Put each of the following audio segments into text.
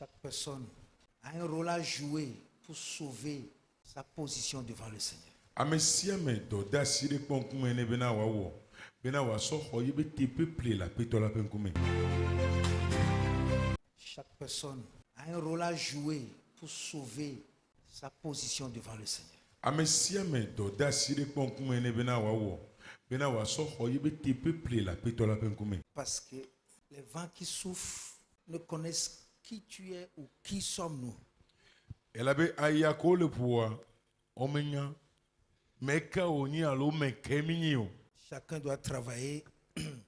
Chaque personne a un rôle à jouer pour sauver sa position devant le Seigneur. Amesiame do da sire ponkume ne bena wawo. Bena waso hoye be tepe ple la petola penkume. Chaque personne a un rôle à jouer pour sauver sa position devant le Seigneur. Amesiame do da sire ponkume ne bena wawo. Bena waso hoye be tepe ple la petola penkume. Parce que les vents qui souffrent ne connaissent qui tu es ou qui sommes-nous. Elabe ayako le pouvoir omenya meka oni alo mekeminyo. Chacun doit travailler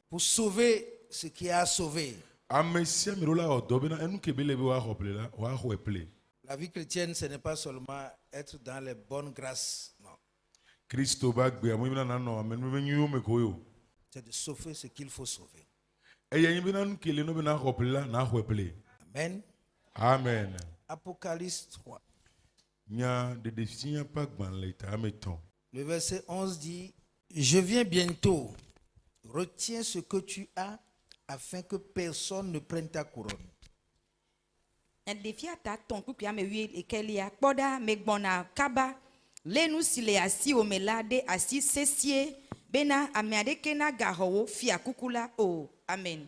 pour sauver ce qui est à sauver. Amesiame rola odobena enu kebele be wa hople la wa hoeple. La vie chrétienne, ce n'est pas seulement être dans les bonnes grâces. Non. Christo ba gbe amuna na no amenu menyu mekoyo. C'est de sauver ce qu'il faut sauver. Eya bena nu kele no bena hople la na hoeple. Amen. Amen. Apocalypse 3. Nya de defia pas gban leta ameton. Le verset 11 dit, je viens bientôt, retiens ce que tu as afin que personne ne prenne ta couronne. Defia ta ton kukia me wi ekelia kpoda me gbona kaba lenu sile asi omelade asi sesie bena ameade kena gahowo fia kukula o amen.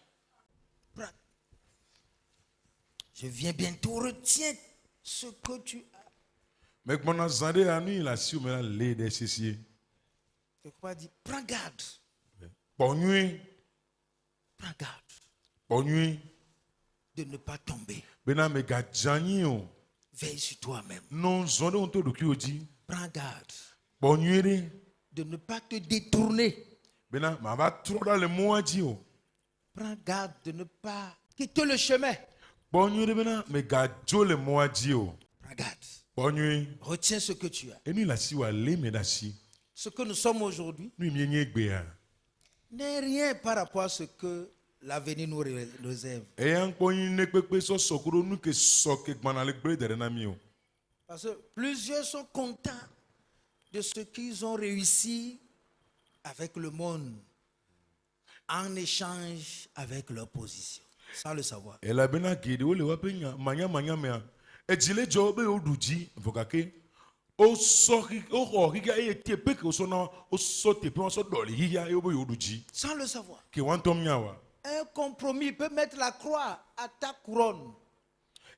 Je viens bientôt, retiens ce que tu as. Mais gbona zande anu la si o me la le de sesie. Quelque part dit, prends garde. Bonnuit, Prends garde bonnuit. de ne pas tomber. Bena me ga janyi o. Veille sur toi-même. Non zonde on to doki oji. Prends garde Bonnuit de ne pas te détourner. bena ma va trop dans le moaji o. Prends garde de ne pas quitter le chemin. Bonnuit bena me ga jo le moaji o. Prends garde. Bonnuit. Retiens ce que tu as. Enu la si wa le me da si. Ce que nous sommes aujourd'hui Nu mienye gbe ya. n'est rien par rapport à ce que l'avenir nous réserve. Eyan kpoyin ne pepe so sokoro nu ke so ke gbana le gbe dere na mi o. Parce que plusieurs sont contents de ce qu'ils ont réussi avec le monde en échange avec leur position, sans le savoir. Ela bena gede o le wa pe nya manya me a. Ejile jo be o duji vokake. O so ki o ho ki ga e te pe ke o so na o so te pe o so doli hi ya e o be o duji. Sans le savoir. Ke wan tom nya wa. Un compromis peut mettre la croix à ta couronne.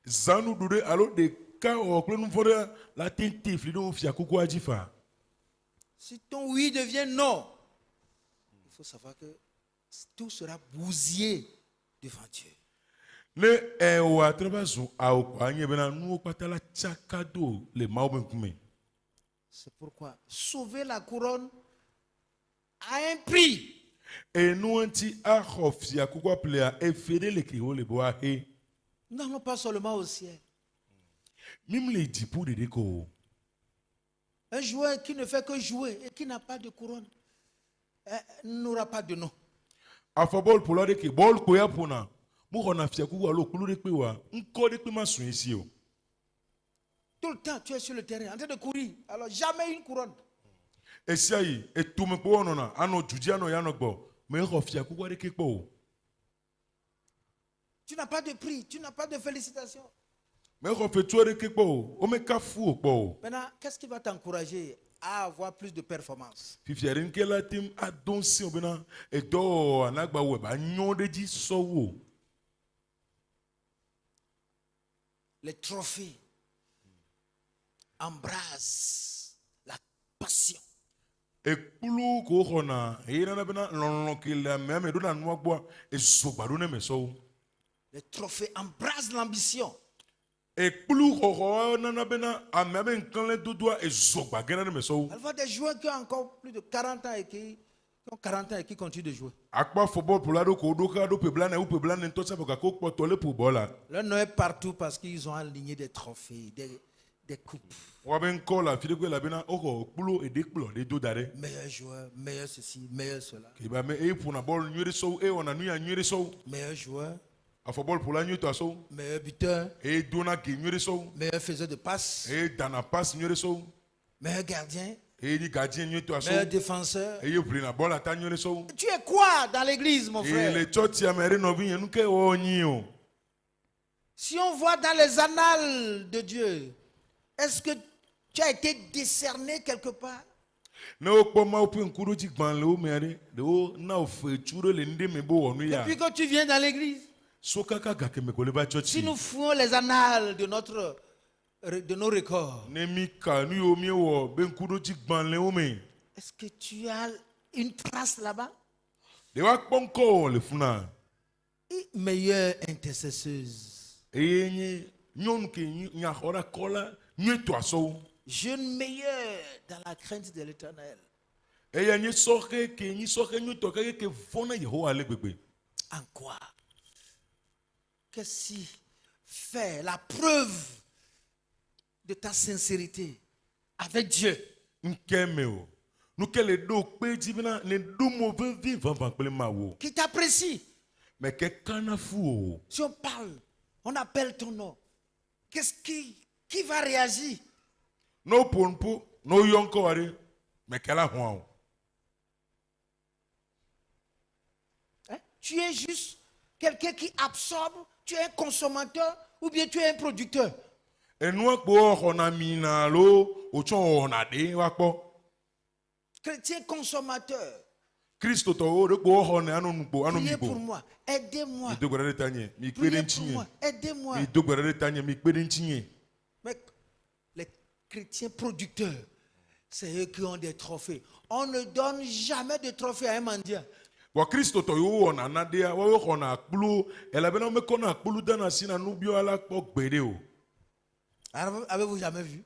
Zanu dude alo de ka o kle nu fore la tente fli do fia kuku ajifa. Si ton oui devient non, il faut savoir que tout sera bousillé devant Dieu. Ne e o atraba zo a o kwa nye bena nu o patala chakado le mawo ben kume. C'est pourquoi sauver la couronne a un prix. E nu anti a khofia kuku plea e fede le ki o le bo a he. Nous n'allons pas seulement au ciel. Mim le di pour de ko. Un joueur qui ne fait que jouer et qui n'a pas de couronne n'aura pas de nom. A fa ball pour la de ke ball ko ya pona. Mu khona fia kuku alo kulu de pe wa. Nko de pe ma sun isi o. Tout le temps, tu es sur le terrain en train de courir. Alors jamais une couronne. Esiayi etume po onona ano juji ano ya no gbo. Me khofia kuku de ke po. Tu n'as pas de prix, tu n'as pas de félicitations. Me khofe tuo de ke po. O me ka fu o po. Maintenant, qu'est-ce qui va t'encourager à avoir plus de performance? Fifiarin ke la tim adonsi obena e do anagba we ba nyon de ji sowo. Les trophées embrasent la passion. E kulu ko khona e na bena lon ke la me do na nwa gbo e so gbadu ne me so. Les trophées embrasent l'ambition. E kulu ko na bena amebe nkan le dodoa e so gba gena ne me so. Elle voit des joueurs qui ont encore plus de 40 ans et qui ont 40 ans et qui continuent de jouer. Akpa football pour la do ko do ka do pe blana ou pe blana to sa ka ko poto le pour bola. Leur nom est partout parce qu'ils ont aligné des trophées, des coupes. Wa ben ko la fi de ko la bena o ko kulu e de kpulo de do dare. Meilleur joueur, meilleur ceci, meilleur cela. Ke ba me e pour na ball nyere so e ona nu ya nyere so. Meilleur joueur, A football pour la nyu to so. meilleur buteur, E dona ke nyere so. meilleur faiseur de passes, E dana pass nyere so. meilleur gardien, E di gardien nyere to so. meilleur défenseur. E yo pli na ball ata nyere so. Tu es quoi dans l'église, mon E frère? le church ya mere no vi yenu ke o nyi o. Si on voit dans les annales de Dieu, est-ce que tu as été décerné quelque part? Ne o kpɔ mawo ƒe ŋkuɖodzi gbalẽwo mea ɖe ɖewo na wo fetu ɖe le ŋɖe me be wɔnu ya. Depuis que tu viens dans l'église, So kaka gake me ko le va si tsɔtsi. nous fouillons les annales de nos records, Ne mi ka nu yiwo miewɔ be ŋkuɖodzi gbalẽwo me. est-ce que tu as une trace là-bas? Ɖe woakpɔ ŋkɔ wɔ le funa. Et meilleure intercesseuse, Eye nye nyɔnu ke nyaxɔ ɖe akɔ la nyuietɔ asɔwo. jeune meilleure dans la crainte de l'Éternel. Eya nye sɔxe ke nyi sɔxe nyuietɔ ke vɔna Yehowa le gbegbe. En quoi? Qu'est-ce qui fait la preuve de ta sincérité avec Dieu? Nke me o. Nu ke le ɖo kpe dzi bena ne ɖo mo vevi vavã kple Mawu. Qui t'apprécie? Mais ke kana fu o. Si on parle, on appelle ton nom. Qui va réagir? No ponpo, no yɔnkɔ wa ɖe. Mais ke la hɔn o. Hein? Tu es juste quelqu'un qui absorbe, tu es un consommateur ou bien tu es un producteur? Enua kpo xɔna mina lo, o tsɔ wɔna ɖe wa kpɔ. Chrétien consommateur. Kristo tɔwo ɖe kpo xɔna ano nukpo ano Priez mikpo. pour moi, aidez-moi. Mi do gbe ɖe ta nye, mi kpe ɖe Priez ŋuti pour nye. moi, aidez-moi. Mi do gbe ɖe ta nye, mi kpe ɖe ŋuti nye. Mais les chrétiens producteurs, c'est eux qui ont des trophées. On ne donne jamais de trophée à un mendiant. Wa Kristo tɔ yiwo wɔna naɖea, woawo xɔna akplo, elabena womekɔna akplo dana asi na nubia la kpɔ gbe ɖe o. Avez-vous jamais vu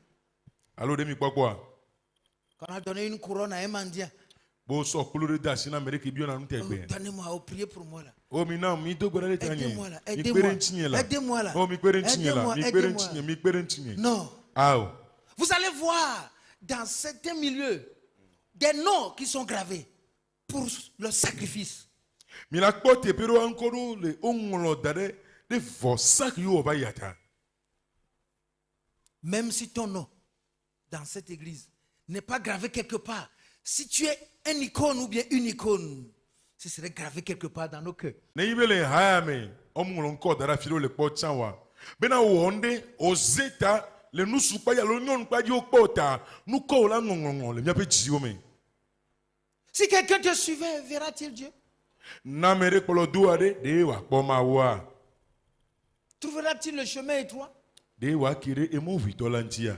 Alo ɖe mi kpɔkpɔa? qu'on a donné une couronne à un mendiant? Bo sɔ kplo ɖe de asi na ame ɖe ke biona nu te gbe. Donnez-moi, priez pour moi là. O mi na mi do gbe ɖe ta nye. Aidez-moi là, Mi kpe ɖe ŋuti nye la. aidez-moi là. O mi kpe ɖe ŋuti nye la. Aidez-moi, Mi kpe ɖe aidez-moi. ŋuti nye, mi kpe ɖe ŋuti nye. Non. Ao. Vous allez voir dans certains milieux des noms qui sont gravés pour le sacrifice. Mi la kpɔ teƒe ɖewo ŋkɔ ɖo le woŋlɔ da ɖe vɔsa ke yiwo va yi ta. Même si ton nom dans cette église n'est pas gravé quelque part, si tu es un icône ou bien une icône, ce serait gravé quelque part dans nos cœurs. Ne yi be le haya me, ɔmlɔ ŋkɔ da ɖe afi ɖewo le kpɔ tsã wa. Bena wɔ ŋɖe, oze ta le nusukpa ya lo nyɔnukpa dzi wokpɔ ta, nukɔwo la ŋɔŋɔŋɔ le míaƒe dziwo me. Si quelqu'un te suivait, verra-t-il Dieu? Na ame ɖe kplɔ do aɖe, ɖe wòakpɔ Mawua. Trouvera-t-il le chemin étroit? Ɖe wòake ɖe emo ʋuitɔ la ŋutia.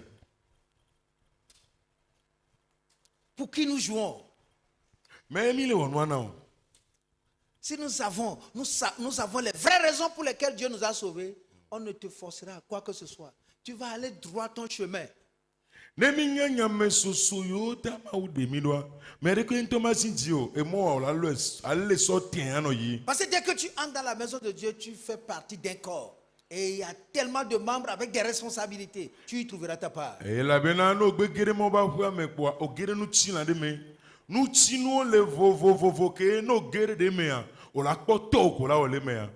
Pour qui nous jouons? Mais mi le wɔ nua na o. Si nous savons les vraies raisons pour lesquelles Dieu nous a sauvés, on ne te forcera à quoi que ce soit. Tu vas aller droit ton chemin. Ne mi nya nyame soso yiwo ta Mawu ɖe mi ɖoa, mais ɖe ke ŋutɔ ma si dzi o, emɔ la lo ale sɔ tɛn anɔ yi. Parce que dès que tu entres dans la maison de Dieu, tu fais partie d'un corps. Et il y a tellement de membres avec des responsabilités. Tu y trouveras ta part. Elabena no gbe ge ɖe mɔ ba ƒea me kpoa, o ge ɖe nutsi la ɖe me. Nutsinuwo le vovovovo ke no ge ɖe ɖe mea, o la kpɔ tɔwo ko la wɔ le mea.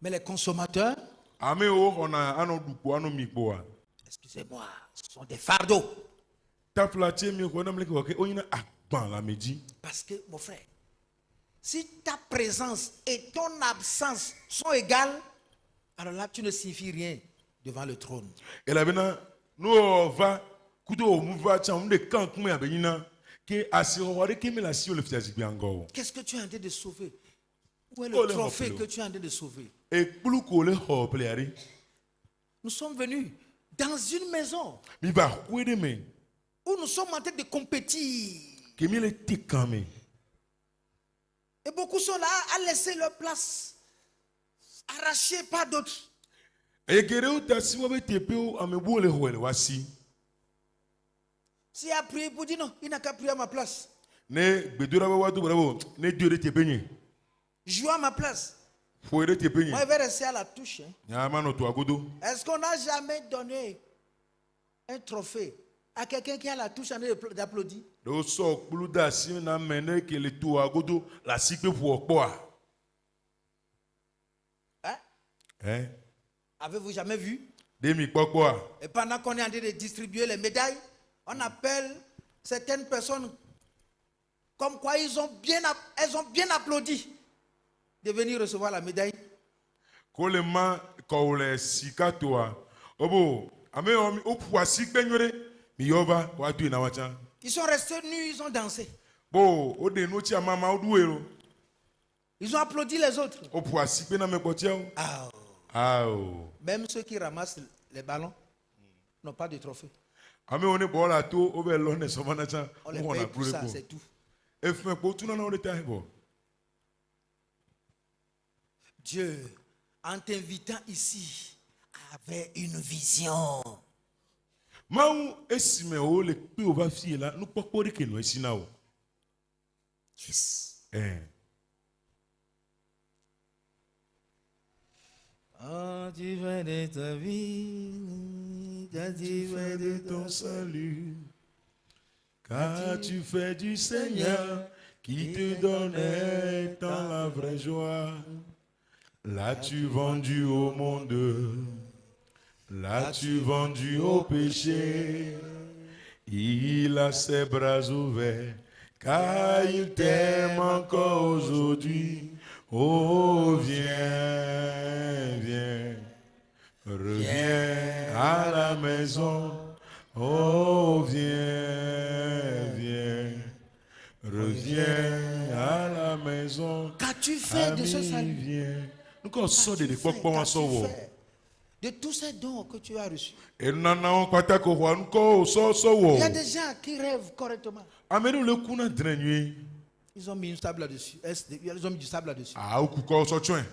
Mais les consommateurs, Amewo xɔna anɔ ɖu kpo anɔ mi kpoa. excusez-moi, ce sont des fardeaux. Tafla tse mi xɔ na mleke wɔ ke wonyina agbã la me dzi. Parce que, mon frère, si ta présence et ton absence sont égales, alors là, tu ne signifies rien devant le trône. Elabena no va kudo o mu va tsa mu de kan kume abe nyina ke asixɔxɔ ɖe ke me le asi wo le fia zikpui angɔ o. Qu'est-ce que tu es en train de sauver? Où est Oh, le le trophée rappelons. que tu es en train de sauver? Ekplu ko le xɔ ple aɖe. Nous sommes venus dans une maison Mi va hoe ɖe me où nous sommes en train de compétir. ke mi le te kan me. Et beaucoup sont là à laisser leur place, arrachés par d'autres. Eye geɖewo ta si wobe teƒewo ame buwo le xɔe le woasi. S'il a prié pour dire non, il n'a qu'à prier à ma place. Ne gbedoɖa be woado gbe ɖe wo ne dio ɖe teƒe nye. Joue à ma place. Ƒoe ɖe teƒe nye. Moi, je vais rester à la touche. Hein. Nya manɔ toa godo. Est-ce qu'on n'a jamais donné un trophée à quelqu'un qui a la touche en train d'applaudir? Ɖewo sɔ kplu de asi na ame ne ke le toa godo le asikpe ƒoa kpɔa. Hein? Hein? Avez-vous jamais vu? Ɖe mi kpɔ kpɔa. Et pendant qu'on est en train de distribuer les médailles, on appelle certaines personnes comme quoi elles ont bien applaudi de venir recevoir la médaille. kolema kole sikatoa obo ame o poisi penyore mi yova wa tu na wacha Ils sont restés nus, ils ont dansé. bo o de no chi amama oduero Ils ont applaudi les autres. o poisi pe na me potiao Ah, ao même ceux qui ramassent les ballons n'ont pas de trophée. ame one bola to o be lo ne so manacha On les o paye na pour plure ça, ko c'est tout. e fe po tu na na o de ta bo Dieu, en t'invitant ici, avait une vision. mau esime o le pe o va fie la no pokpori ke no esina o Yes. Quand tu fais de ta vie, quand tu fais de ton salut, car tu fais du Seigneur qui te donnait dans la vraie joie. L'as-tu vendu au monde, l'as-tu vendu au péché. Il a ses bras ouverts, car il t'aime encore aujourd'hui. Oh, viens, viens, reviens à la maison. Oh, viens, viens, reviens à la maison. Qu'as-tu fait de ce Ami, salut? viens. Nous quand on sort de Qu'as-tu l'époque, fait? on Qu'as-tu sort. fait de tous ces dons que tu as reçus? Et nous n'avons pas ta cour, nous quand on sort. Il y a des gens qui rêvent correctement. Amène le coup dans le nuit. Ils ont mis une sable là-dessus. Ils ont mis du sable là-dessus. Ah, au coup quand on sort. Il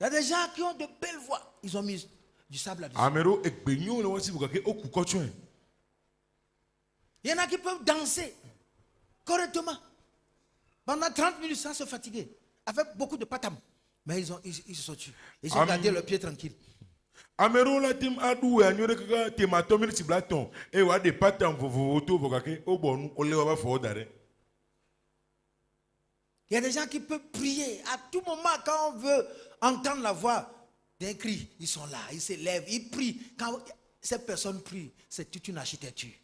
y a des gens qui ont de belles voix. Ils ont mis du sable là-dessus. Amène et beignon le voici pour que au coup quand tu es. Il y en a qui peuvent danser correctement pendant 30 minutes sans se fatiguer, avec beaucoup de patam. Mais ils se sont tués. Ils ont gardé leurs pieds tranquilles. Amero la tim adu ya nyore kaka temato mini tiblaton e wa de patam vovo auto vokake o bonu o le wa fo dare. Il y a des gens qui peuvent prier à tout moment quand on veut entendre la voix d'un cri. Ils sont là, ils s'élèvent, ils prient. Quand cette personne prie, c'est toute une architecture.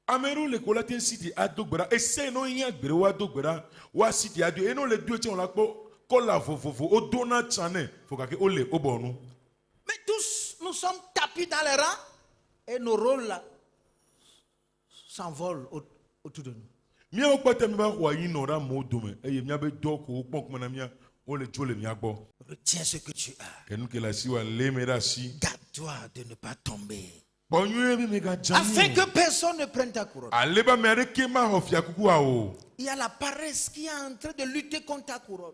Amero le kolate city adogbera e se no yin agbere wa dogbera wa city adu e no le du ti on la po kola vovo o dona chane fokake o le o bonu. Mais tous, nous sommes tapis dans les rangs et nos rôles là s'envolent autour de nous. Mia o pata mi ba wa yin no ra mo do me e ye mia be do ko o pon kuma na mia o le jole mia gbo. Retiens ce que tu as. Enu ke la si wa le me ra si. Garde-toi de ne pas tomber. Bonyu e me ga jani. Afin que personne ne prenne ta couronne. Aleba me re ke ma hofia kuku a o. Il y a la paresse qui est en train de lutter contre ta couronne.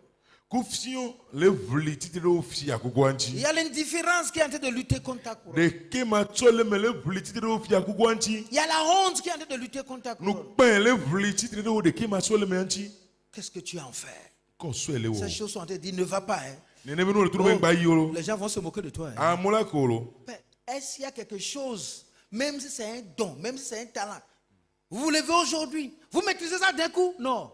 Kufion le vli titire o fi akuku anchi. Il y a l'indifférence qui est en train de lutter contre ta couronne. De ke ma chole me le vli titire o fi akuku anchi. Il y a la honte qui est en train de lutter contre ta Nou couronne. pen le vli titire o de ke ma chole me anchi. Qu'est-ce que tu en fais? Ko so ele o. Ces choses sont en train de dire ne va pas. Hein. Nene me no le trouver ngba yi o. Les gens vont se moquer de toi. Hein. Amola kolo. Mais est-ce qu'il y a quelque chose, même si c'est un don, même si c'est un talent, vous vous levez aujourd'hui, vous maîtrisez ça d'un coup? Non.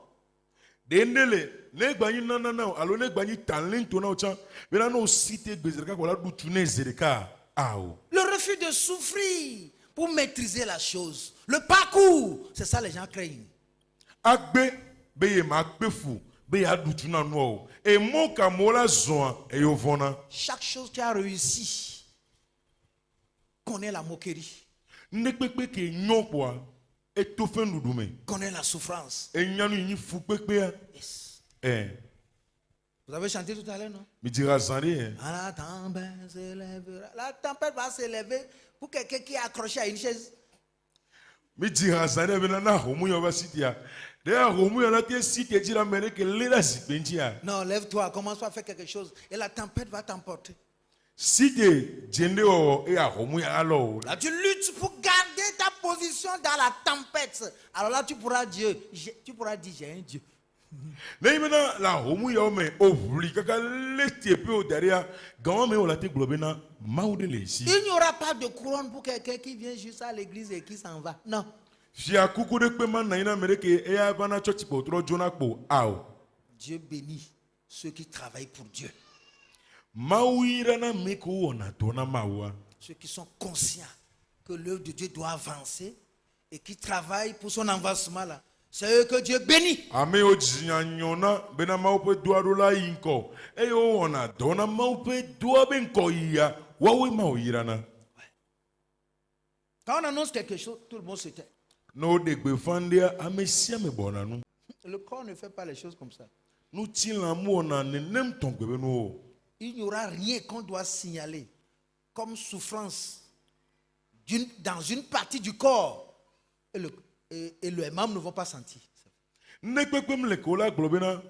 Dendele ne gbanyi na alo ne gbanyi talent to na o chan. Me na no cité gbezereka ko la du tune zereka. Ah o. Le refus de souffrir pour maîtriser la chose. Le parcours, c'est ça les gens craignent. Agbe be ye ma agbe fu be ya du tuna no o. E mo ka mo la zon e yo vona. Chaque chose qui a réussi connaît la moquerie, Ne pepe ke nyon kwa e to fe nudume. connaît la souffrance. E nyanu yin fu pepe a. Yes. Vous avez chanté tout à l'heure, non? Mi dira zande hein. La tempête s'élèvera. La tempête va s'élever pour quelqu'un qui est accroché à une chaise. Mi dira zande be na homu yo ba sitia. De a homu yo la te sitia dira mere ke le la sipenji a. Non, lève-toi, commence à faire quelque chose. Et la tempête va t'emporter. Site jende o e a homu ya alo. Là, tu luttes pour garder ta position dans la tempête. Alors là, tu pourras dire, j'ai un Dieu. Ne imena la homu yo me o vli kaka le te pe o derrière gawa me o la te globe na maude le ici. Il n'y aura pas de couronne pour quelqu'un qui vient juste à l'église et qui s'en va. Non. Fia kuku de pe man na ina mere ke e a bana church po tro jona po ao. Dieu bénit ceux qui travaillent pour Dieu. Mauira na meko ona tona mawa. Ceux qui sont conscients que l'œuvre de Dieu doit avancer et qui travaillent pour son avancement là. C'est eux que Dieu bénit. Ame o dzinya nyona bena mau pe doa do la inko. E o ona dona mau pe doa ben ko ya. Wawe mau irana. Quand on annonce quelque chose, tout le monde se tait. No de gbe fandia ame sia me bona nu. Le corps ne fait pas les choses comme ça. Nu tila mu ona ne nem ton gbe nu. Il n'y aura rien qu'on doit signaler comme souffrance dans une partie du corps. Et le imam ne va pas sentir. Ne kpekpem le ko la glo bena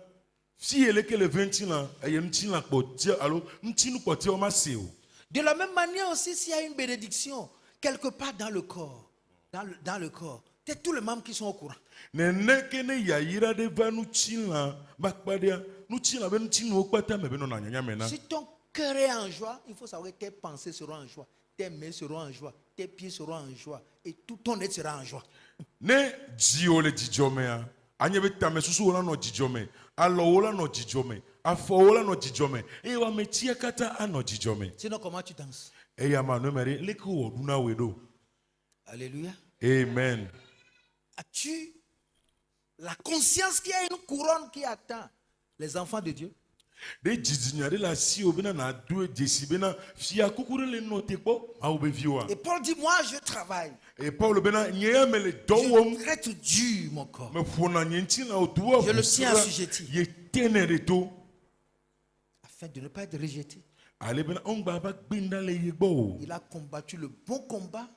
si ele ke le 20 ans e mtila po tia alo mtinu po tia o ma se o. De la même manière aussi, s'il y a une bénédiction quelque part dans le corps, dans le corps, c'est tous les membres qui sont au courant. Ne kene ya ira de va nu tila bakpadia nu tila ben tinu o kpata me beno na nyanya mena. Si ton cœur est en joie, il faut savoir que tes pensées seront en joie, tes mains seront en joie, tes pieds seront en joie et tout ton être sera en joie. Ne dio le dijomea anya betame susu wala no dijome alo wala no dijome afo wala no dijome e wa metia kata ano dijome. Sinon comment tu danses? E ya ma no mere leko woduna wedo. Alléluia. Amen. As-tu la conscience qu'il y a une couronne qui attend les enfants de Dieu? De jijinya de la si obina na do jesi bena fia kukure le note po ma obe viwa. Et Paul dit, moi je travaille. E Paul bena nyea me le dowom Je traite dur mon corps. me fona nyenti na otuwa. Je le tiens assujetti. Ye tenere to Afin de ne pas être rejeté. ale bena on ba gbinda le yegbo. Il a combattu le bon combat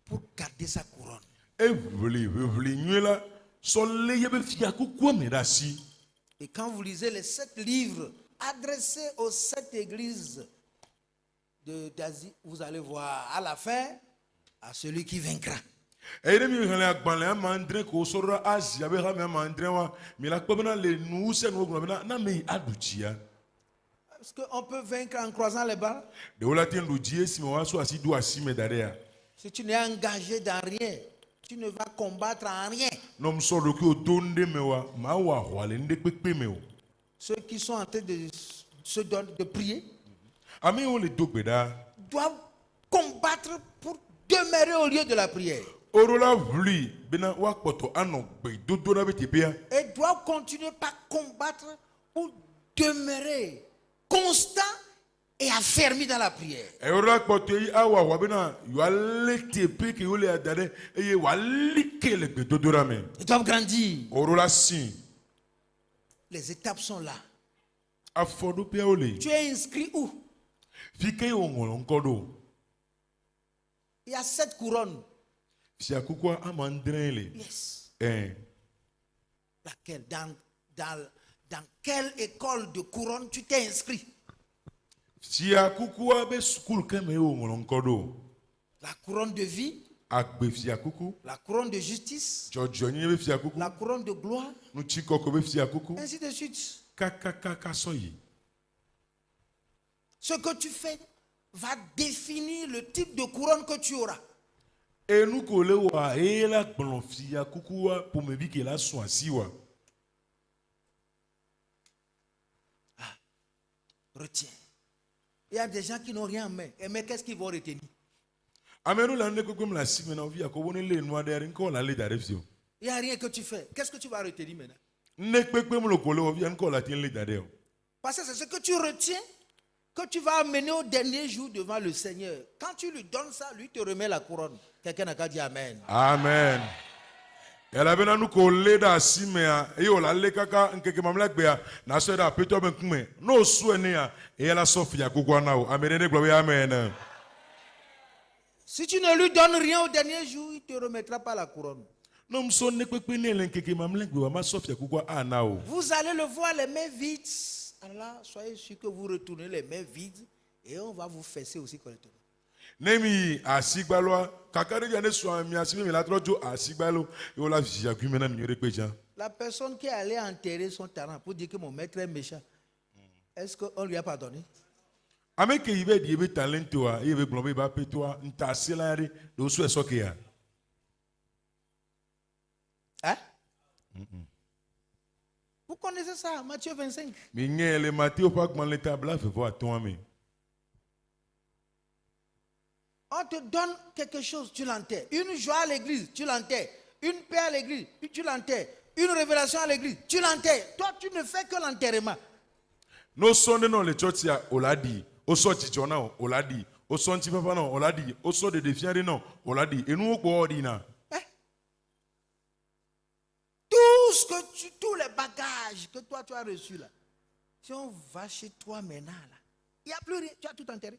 pour garder sa couronne. E vli nyela so le yebe fia kukwa me da si. Et quand vous lisez les 7 livres adressés aux 7 églises d'Asie, vous allez voir à la fin, à celui qui vaincra. Ere mi hale agbanle amandre ko soro Asia be ha me amandre wa mi la kpobena le nu se no gbo na me aduchia. Est-ce qu'on peut vaincre en croisant les bras? De wala tin dujie si me wa so asi du asi me darea. Si tu n'es engagé dans rien, tu ne vas combattre en rien. Nom so do ko donde me wa ma wa hwale nde pepe me o. Ceux qui sont en train de se donner, de prier, Ami on le dogbeda. doivent combattre pour demeurer au lieu de la prière. Orola vli bena wa kpoto ano gbe dodo na bete bia. Et doivent continuer par combattre pour demeurer constant et affermi dans la prière. E orola kpoto yi awa wa bena yo alete pe ke yo le adare e ye wa like le gbe dodo na me. Ils doivent grandir. Orola sin. Les étapes sont là. Afodo pe ole. Tu es inscrit où? Fike yo ngolo nkodo. Il y a 7 couronnes. Fia kukwa amandrele. Yes. Laquelle? Dans quelle école de couronne tu t'es inscrit? Fia kukwa be school keme yo ngolo nkodo. La couronne de vie, Agbe fia kuku. la couronne de justice, Jojo nye be fia kuku. la couronne de gloire, Nu chikoko be fia kuku. ainsi de suite. Kaka soyi. Ce que tu fais va définir le type de couronne que tu auras. E nu ko le wa e la gbon fia kuku wa pour me bi ke la so asi wa. Retiens. Il y a des gens qui n'ont rien en main. Mais qu'est-ce qu'ils vont retenir? Ameru la ne kuku la si mena via ko woni le no adere nko la le dare fio. Il n'y a rien que tu fais. Qu'est-ce que tu vas retenir maintenant? Ne pepe mo lo ko le via nko la tin le dare. Parce que c'est ce que tu retiens que tu vas amener au dernier jour devant le Seigneur. Quand tu lui donnes ça, lui te remet la couronne. Quelqu'un n'a qu'à dire Amen. Amen. Ela bena nu ko le da si me a e o la le kaka nkeke mamla gbe a na so da peto ben kume no su ene a e la so fia kuku na o amen ne gloire amen. Si tu ne lui donnes rien au dernier jour, il ne te remettra pas la couronne. Non so ne pepe ne le nkeke mamla gbe wa ma so fia kuku na o. Vous allez le voir les mains vides. Alors, soyez sûr que vous retournez les mains vides et on va vous fesser aussi correctement. Nemi asigbalo kakari ya ne so mi asimi mi la trojo asigbalo yo la via ku mena mi re peja. La personne qui est allée enterrer son talent pour dire que mon maître est méchant, est-ce qu'on lui a pardonné? Ameke ibe di ibe talento a ibe glombe ba petwa nta selari do so esoke ya. Hein? Vous connaissez ça, Matthieu 25. Mi nyele Matthieu pa gman le tabla fe vo aton ami. On te donne quelque chose, tu l'enterres. Une joie à l'église, tu l'enterres. une paix à l'église, tu l'enterres. Une révélation à l'église, tu l'enterres. Toi, tu ne fais que l'enterrement. No Sunday no le church ya oladi. Oso chicho na oladi. Oso nchi papa na oladi. Oso de defiare na oladi. Enu okwo ordina. Tous les bagages que toi tu as reçus là, si on va chez toi maintenant là, il n'y a plus rien, tu as tout enterré.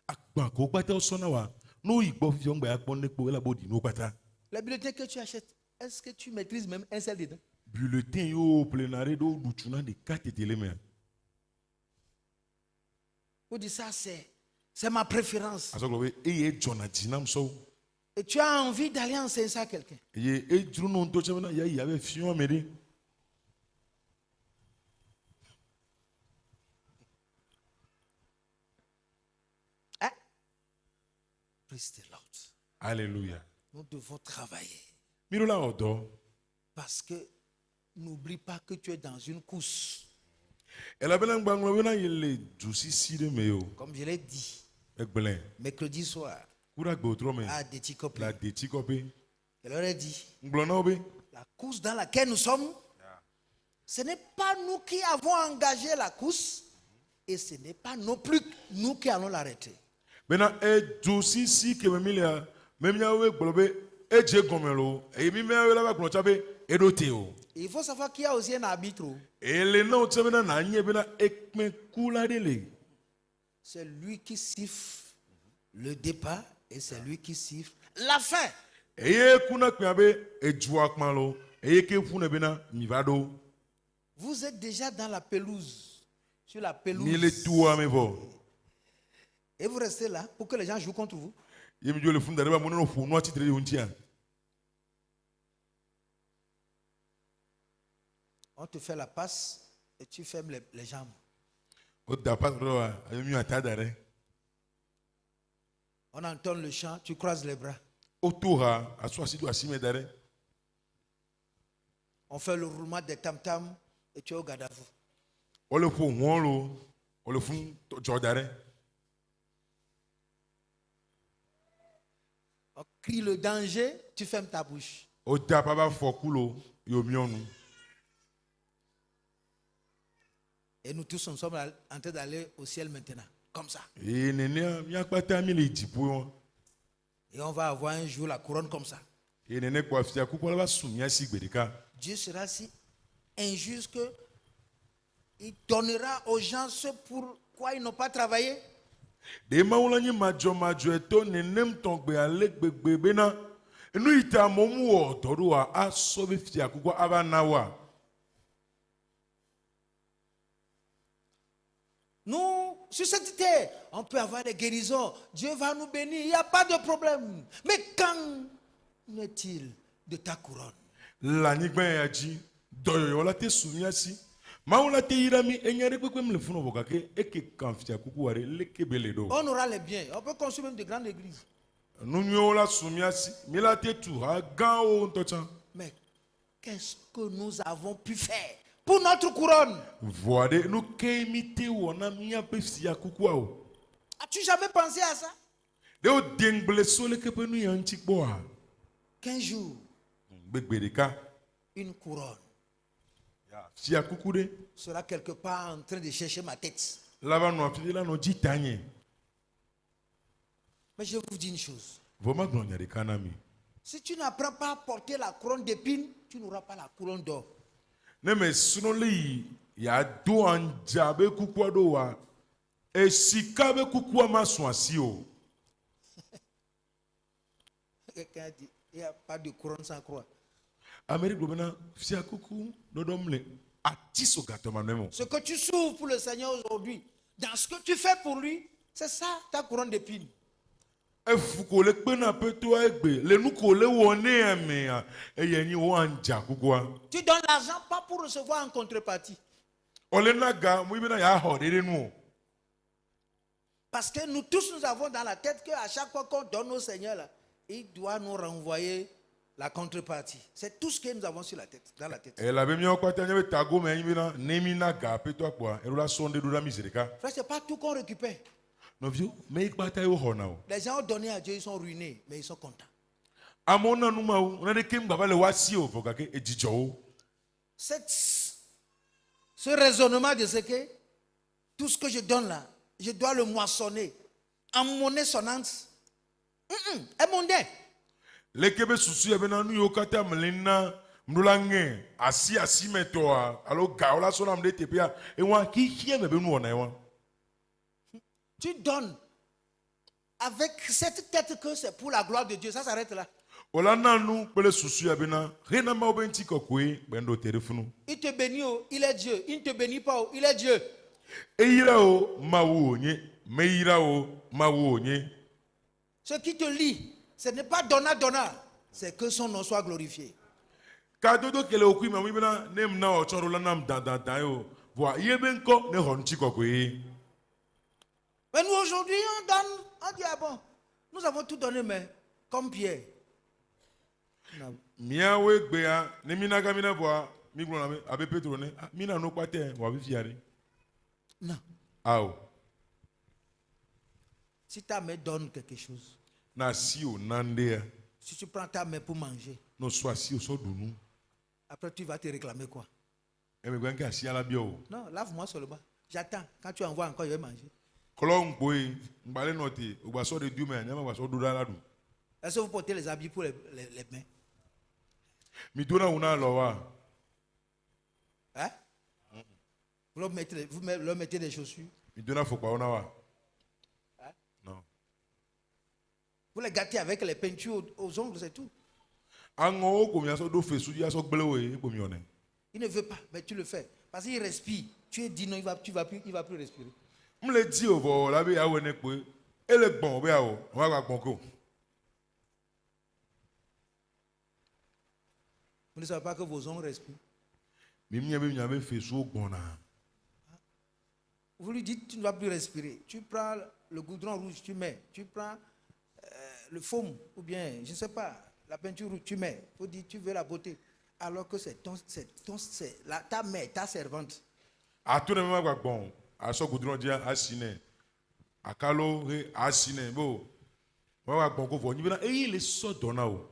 Akba ko gbata oso na wa. No igbo fi ngba ya pon nepo ela bodi no gbata. Les bulletins que tu achètes, est-ce que tu maîtrises même un seul dedans? Bulletin yo plenare do duchuna de 4 éléments. Vous dites ça, c'est ma préférence. Azoglowe eye jona jinam so. Et tu as envie d'aller enseigner ça à quelqu'un. Ye ejru no nto chemena ya ya be fion amede. Hein? Praise the Lord. Alléluia. Nous devons travailler. Mirula odo. Parce que n'oublie pas que tu es dans une course. Ela bena ngbanglo bena yele jusi side meyo. Comme je l'ai dit, Egbelen. mercredi soir, Kura gbe otro me. à Déticopé, La detikope. je leur ai dit, Nglona obe. la course dans laquelle nous sommes, ce n'est pas nous qui avons engagé la course et ce n'est pas non plus nous qui allons l'arrêter. Bena e jusi si ke me milia. Memnya we gbolobe eje gomelo. E mi me la ba glo chabe edote o. Il faut savoir qu'il y a aussi un arbitre. Ele na otebena na nye bena ekme kula dele. C'est lui qui siffle le départ et c'est lui qui siffle la fin. Eye kuna kmiabe eju akmalo. Eye ke fune bena mivado. Vous êtes déjà dans la pelouse, sur la pelouse. Ni le tua me vo. Et vous restez là pour que les gens jouent contre vous. Yemi jo le funda reba mono fu no titre yuntia. On te fait la passe et tu fermes les jambes. O da pas ro ayemi atadare. On entend le chant, tu croises les bras. Otoha aswasi do asime dare. On fait le roulement des tam-tams et tu es au gadavou. O le fu wonlo. O le fu jodare. On crie le danger, tu fermes ta bouche. O da pa ba fokulo yo mionu. Et nous tous, nous sommes en train d'aller au ciel maintenant. Comme ça. E nene mi akpata mi le dipo. Et on va avoir un jour la couronne comme ça. E nene kwa fia kuko la ba sumia si gbedeka. Dieu sera si injuste que il donnera aux gens ce pour quoi ils n'ont pas travaillé. De maula nyi majo eto nenem tongbe ale gbegbe bena. Enu ita momu o toru a asobe fia kuko aba nawa. Nous, sur cette terre, on peut avoir des guérisons. Dieu va nous bénir. Il n'y a pas de problème. Mais quand est-il de ta couronne? La nyigben ya ji doyo la te sumia si. Maula te irami enyare kwekwe mle funo bokake eke kanfia kuku ware leke beledo. On aura les biens. On peut construire même de grandes églises. Nunyo la sumia si. Mila te tu ha gan o ntochan. Mais qu'est-ce que nous avons pu faire pour notre couronne? Voade nous keimite wona mia pefia kuku ao. As-tu jamais pensé à ça? De o dengle sole kepe nu yanchi boa. 15 jours, Begbedeka. une couronne Fia kuku de. sera quelque part en train de chercher ma tête. Lava no afila no jitanye. Mais je vous dis une chose. Voma glonya de kanami. Si tu n'apprends pas à porter la couronne d'épines, tu n'auras pas la couronne d'or. Neme sunoli ya do anjabe kuku ado wa. E sikabe kuku ama swasi o. Quelqu'un a dit, il n'y a pas de couronne sans croix. Amérique Gobena, fia kuku, dodomle, atiso gatoma nemo. Ce que tu souffres pour le Seigneur aujourd'hui, dans ce que tu fais pour lui, c'est ça ta couronne d'épines. Efuko le pena peto egbe, le nuko le wone ame, eyenyi wanja kukwa. Tu donnes l'argent pas pour recevoir en contrepartie. Ole naga, muibena ya hodere nou. Parce que nous tous, nous avons dans la tête qu'à chaque fois qu'on donne au Seigneur, là, il doit nous renvoyer la contrepartie. C'est tout ce que nous avons sur la tête, dans la tête. E la bemia okwata nyebe tago me yibena, nemi naga peto akwa, erula sonde dura miserika. Frère, c'est pas tout qu'on récupère. No viu, me ikwata yo honao. Les gens ont donné à Dieu, ils sont ruinés, mais ils sont contents. amona numa o na de kem baba le wasi o vogake ejijo o. Ce raisonnement de ce que tout ce que je donne là, je dois le moissonner en monnaie sonnante. Et mon dé. Lekebe susu ebe na nu yo kata mlina mdulange asi metoa alo gaola sona mde tepia e wa ki hie mebe nu ona e wa. Tu donnes avec cette tête que c'est pour la gloire de Dieu. Ça s'arrête là. Ola nanu pele susu ebe na rena ma obenti kokwe bendo terefunu. Il te bénit, il est Dieu. Il ne te bénit pas, il est Dieu. Eira o mawu onye, meira o mawu onye. Ce qui te lie, ce n'est pas donnant, c'est que son nom soit glorifié. Kadodo kele okui ma wibena nem na o choro la nam dan yo. Voa yebe nko ne honchi kokwe. Mais nous aujourd'hui, on donne, on dit, ah bon, nous avons tout donné, mais comme Pierre. Miawe gbea ne mina gamina voa mi glona me abe Petro ne mina no kwate wa bi fiare. Non. Ao. Si ta main donne quelque chose, Na si o nandea. si tu prends ta main pour manger, No so asi o so dunu. après tu vas te réclamer quoi? E me gwanke asi ala bio. Non, lave-moi seulement. J'attends. Quand tu envoies encore, je vais manger. Kolon boy mbale noti ogba so de diume nyama gba so do dala du. Est-ce que vous portez les habits pour les mains? Mi dona una lo wa. Hein? Vous leur mettez des chaussures. Mi dona fo pa ona wa. Hein? Non. Vous les gâtez avec les peintures aux ongles, c'est tout. Ango ko mi aso do fesu ya so gbelewe ko mi one. Il ne veut pas, mais tu le fais. Parce qu'il respire. Tu es dit non, il va plus respirer. Mle di o vo la be awe ne pe. Ele gbon be awo, wa gba gbon ko. Vous ne savez pas que vos ongles respirent. Mi mi abe fesu gbon na. Vous lui dites, tu ne vas plus respirer. Tu prends le goudron rouge, tu mets. Tu prends le faume, ou bien, je ne sais pas, la peinture rouge, tu mets. Vous dites, tu veux la beauté. Alors que c'est ta mère, ta servante. A to ne ma gba gbon. A so gudron dia asine. Akalo re asine bo. Wa gba gbon ko vo ni bi na e le so dona o.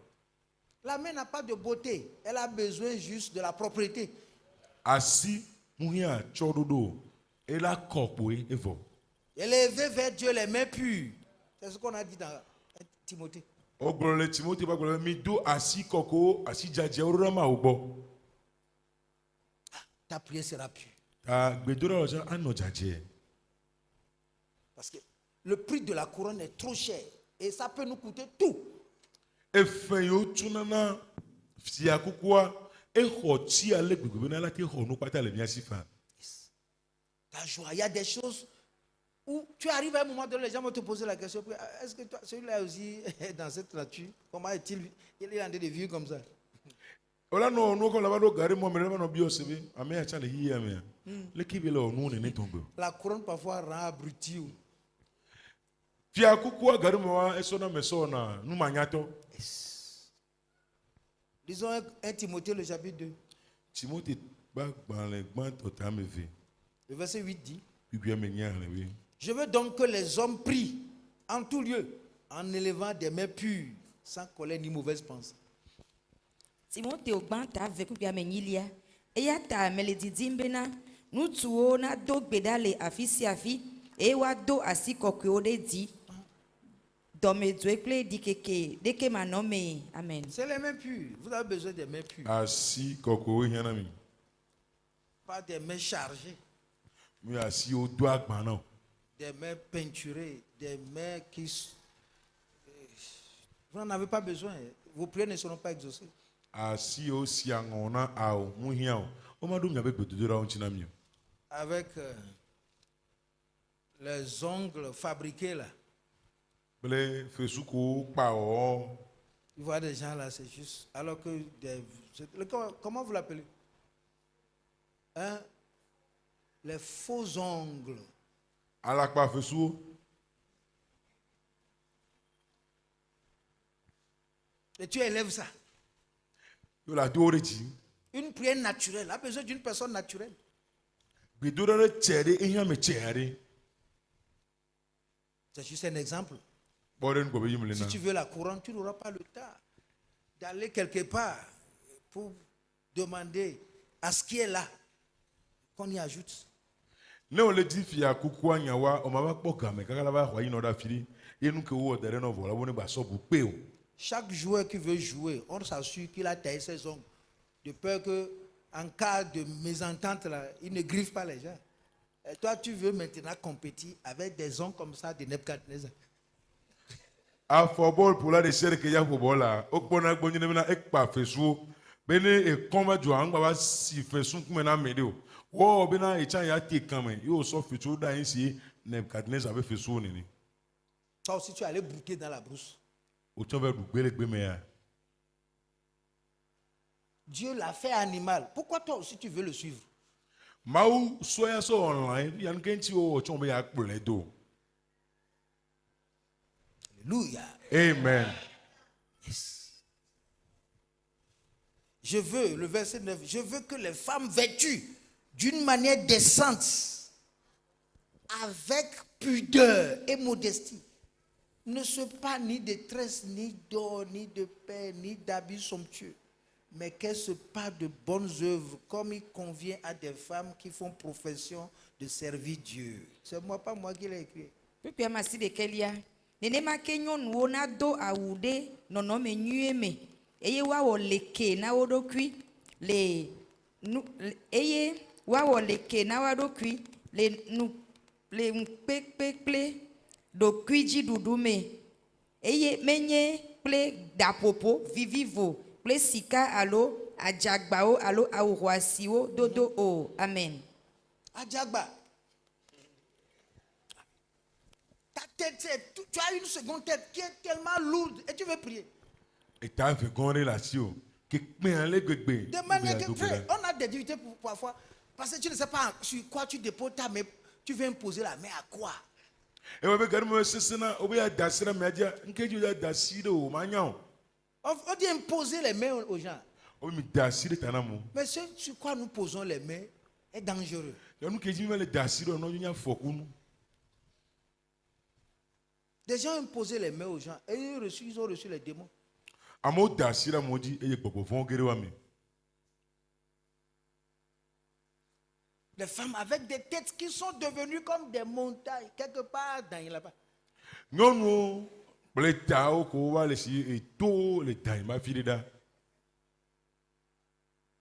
La mère n'a pas de beauté. Elle a besoin juste de la propriété. Asi muhia chododo. Et la corpoué evo. Élever vers Dieu les mains pures. C'est ce qu'on a dit dans Timothée. Ogbole Timothée ba gbole mi do asi koko asi jaje orama ogbo. Ta prière sera pure. Ta gbedora oja ano jaje. Parce que le prix de la couronne est trop cher. Et ça peut nous coûter tout. Efe yo tunana fia kukua e ho ti ale gbegbe na la ke ho no pata le mi asifa. Ta joie, il y a des choses où tu arrives à un moment donné, les gens vont te poser la question, est-ce que toi, celui-là aussi est dans cette nature? Comment est-il est en train de vivre comme ça? Ola no ko la ba do gari mo me no bio sebe ame a chale hi ame. Le kibele onu ne tombe. La couronne parfois rend abruti. Fia kukua gari mo wa esona mesona nu manyato. Disons 1 Timothée le chapitre 2. Timothée ba gban le gban to ta me ve. Le verset 8 dit, Oui. je veux donc que les hommes prient en tout lieu, en élevant des mains pures, sans colère ni mauvaise pensée. Timothée ogban ta veku bia menyilia. Eya ta meledi mbena nutuo na do gbedale afi e wa do asi kokwe de di. Dome dwekle di keke deke manome. Amen. C'est les mains pures. Vous avez besoin des mains pures. Asi kokwe hianami. Pas des mains chargées. Mi asi o do agban na. Des mains peinturées, des mains qui... Vous n'en avez pas besoin. Vos prières ne seront pas exaucées. Asi o si angona ao muhia o ma do mi avec bedodora on chinamio. Avec les ongles fabriqués là. Ble fesuko pa o. Il voit des gens là, c'est juste. Alors que comment vous l'appelez? Hein? Les faux ongles. Alakpa fesuo. Et tu élèves ça. Yo la do reji. Une prière naturelle a besoin d'une personne naturelle. Bedodora chere ehia me chere. C'est juste un exemple. Boden ko be Si yimlena. tu veux la couronne, tu n'auras pas le temps. d'aller quelque part pour demander à ce qui est là qu'on y ajoute. Ne o le di fia kuku anyawa o ma ba kpɔ game kaka la ba xɔ yi nɔ ɖe afi ɖi ye nu ke wo da ɖe nɔ vɔ la wo ne ba sɔ bu kpe o. Chaque joueur qui veut jouer, on s'assure qu'il a taillé ses ongles, de peur que en cas de mésentente là, il ne griffe pas les gens. Et toi, tu veux maintenant compétir avec des ongles comme ça de Nebuchadnezzar. Afɔ bɔl pour la de sere ke ya ƒo bɔl la o kpɔna gbɔ nyi ne bena ekpa fesuwo bene ekɔn dzo aŋgba ba si fesu kume na ame ɖe o wɔ bena etsa ya te kame ye o sɔ fesuwo da yin si Nebukadnezar be fesuwo nene. Toi aussi, tu es allé brouter dans la brousse. O tsɔ bɛ du gbele gbe me ya. Dieu l'a fait animal. Pourquoi toi aussi tu veux le suivre? Mawu sɔ ya sɔ online yan ke ŋuti wo tsɔ be ya kplɔe do. Alléluia. Amen. Yes. Je veux, le verset 9, je veux que les femmes vêtues d'une manière décente, avec pudeur et modestie, ne se pas ni de tresses, ni d'or, ni de perles, ni d'habits somptueux, mais qu'elles se parent de bonnes œuvres, comme il convient à des femmes qui font profession de servir Dieu. C'est moi, pas moi qui l'ai écrit. Pipia masi de kelia. Nenema ke nyɔnuwo na do awu ɖe nɔnɔme nyuie me eye woawɔ leke na wo ɖokui le nu eye woawɔ leke na wo ɖokui le ŋukpekpekple ɖokui dziɖuɖu me eye menye kple ɖaƒoƒo vivivo kple sika alo adzagbawo alo awu xɔasiwo dodo o. Amen. Adjagba. Ta tête, tu as une seconde tête qui est tellement lourde et tu veux prier. Et ta fait gonde là-dessus o. Ke kpe an le gbegbe. De manière que, frère, on a des difficultés parfois parce que tu ne sais pas sur quoi tu déposes ta main. Tu veux imposer la main à quoi? E wa be gari mo sesena o be ya dasira me adia nkeji ya dasire o ma nya o. On dit imposer les mains aux gens. O mi dasire tana mo. Mais ce sur quoi nous posons les mains est dangereux. Ya nu keji me le dasire o no nya foku nu. Des gens ont imposé les mains aux gens et ils ont reçu les démons. Amo dasira mo di eye gbogbo fon gere wa mi. Les femmes avec des têtes qui sont devenues comme des montagnes quelque part dans là-bas. Nyɔnuwo kple tawo ko va le si eto le ta ma fi ɖe ɖa.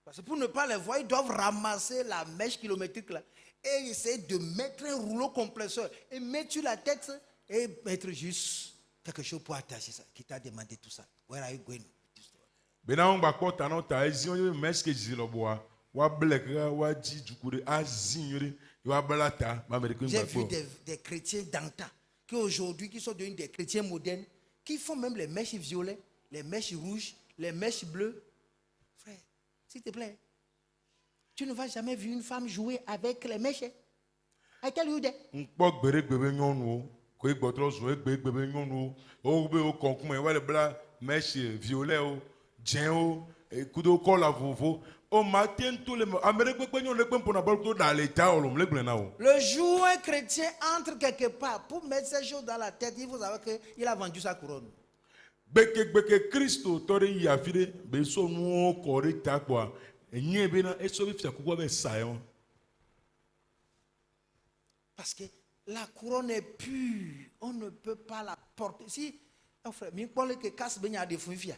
Parce que pour ne pas les voir, ils doivent ramasser la mèche kilométrique là et essayer de mettre un rouleau compresseur et mettre sur la tête et mettre juste quelque chose pour attacher ça. Qui t'a demandé tout ça? Where are you going? Bena on ba kpɔ ta na ta ezi on mes ke zi lo boa wa ble ka wa dzi duku de azi nyore wa bla ta ma me de ko J'ai ba vu kpɔ. des chrétiens d'antan qui aujourd'hui qui sont devenus des chrétiens modernes qui font même les mèches violettes, les mèches rouges, les mèches bleues. Frère, s'il te plaît, tu ne vas jamais vu une femme jouer avec les mèches. I tell you that. Nkpɔ gbere gbebe nyɔnuwo ko igbɔtrɔ zo egbe gbebe nyɔnuwo o be o kɔnkume wa le bla mèche violet o dzen o kudo kɔla vovo o ma te ŋuto le me ame ɖe gbegbe nyɔnu ɖe mpona bɔ to da le ta o lom le gblẽ na o. Le jour où un chrétien entre quelque part pour mettre ces choses dans la tête, il faut savoir qu'il a vendu sa couronne. Gbeke Kristo tɔ ɖe yi afi ɖe be so nuwo kɔ ɖe ta kpɔa enye bena esɔ be fia kukua be sa yɔ. Parce que la couronne est pure. On ne peut pas la porter. Si, oh frère, mi parle que casse benya de fufia.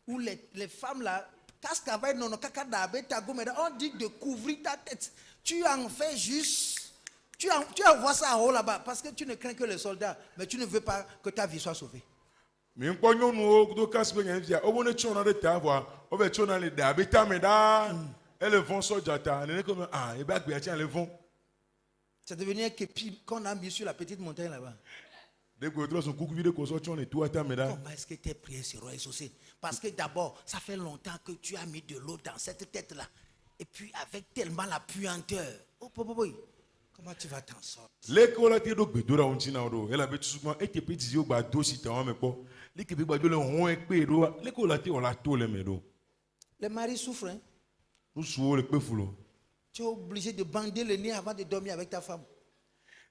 Où les femmes là, casque avec non kaka dabe ta gomme, on dit de couvrir ta tête. Tu en fais juste, tu envoies ça en haut là-bas parce que tu ne crains que les soldats, mais tu ne veux pas que ta vie soit sauvée. Mi nkpɔ nyɔnuwo do kasi be nya fia o bo ne tsɔ na ɖe ta voa o bɛ tsɔ na le da be ta me ɖaa ele vɔn sɔdza ta nene ko me ebe agbea tsi ale vɔn. C'est devenu un képi qu'on a mis sur la petite montagne là-bas. Degbe trɔ so kuku vi ɖe ko sɔ tsɔ ne toa ta me ɖa. Comment est-ce que tes prières seront exaucées? Parce que d'abord, ça fait longtemps que tu as mis de l'eau dans cette tête-là. Et puis avec tellement la puanteur. Oh, comment tu vas t'en sortir? Leke wo la te ɖo gbedoɖa ŋuti na wo ɖo elabe tusukuma eke pe didi wo gba do si ta wɔn me kpɔ leke pe gba do le hɔn ekpe ɖoa leke wo la te wɔ la to le me ɖo. Les maris souffrent. Hein? Nusuwo le kpe fulo. Tu es obligé de bander le nez avant de dormir avec ta femme.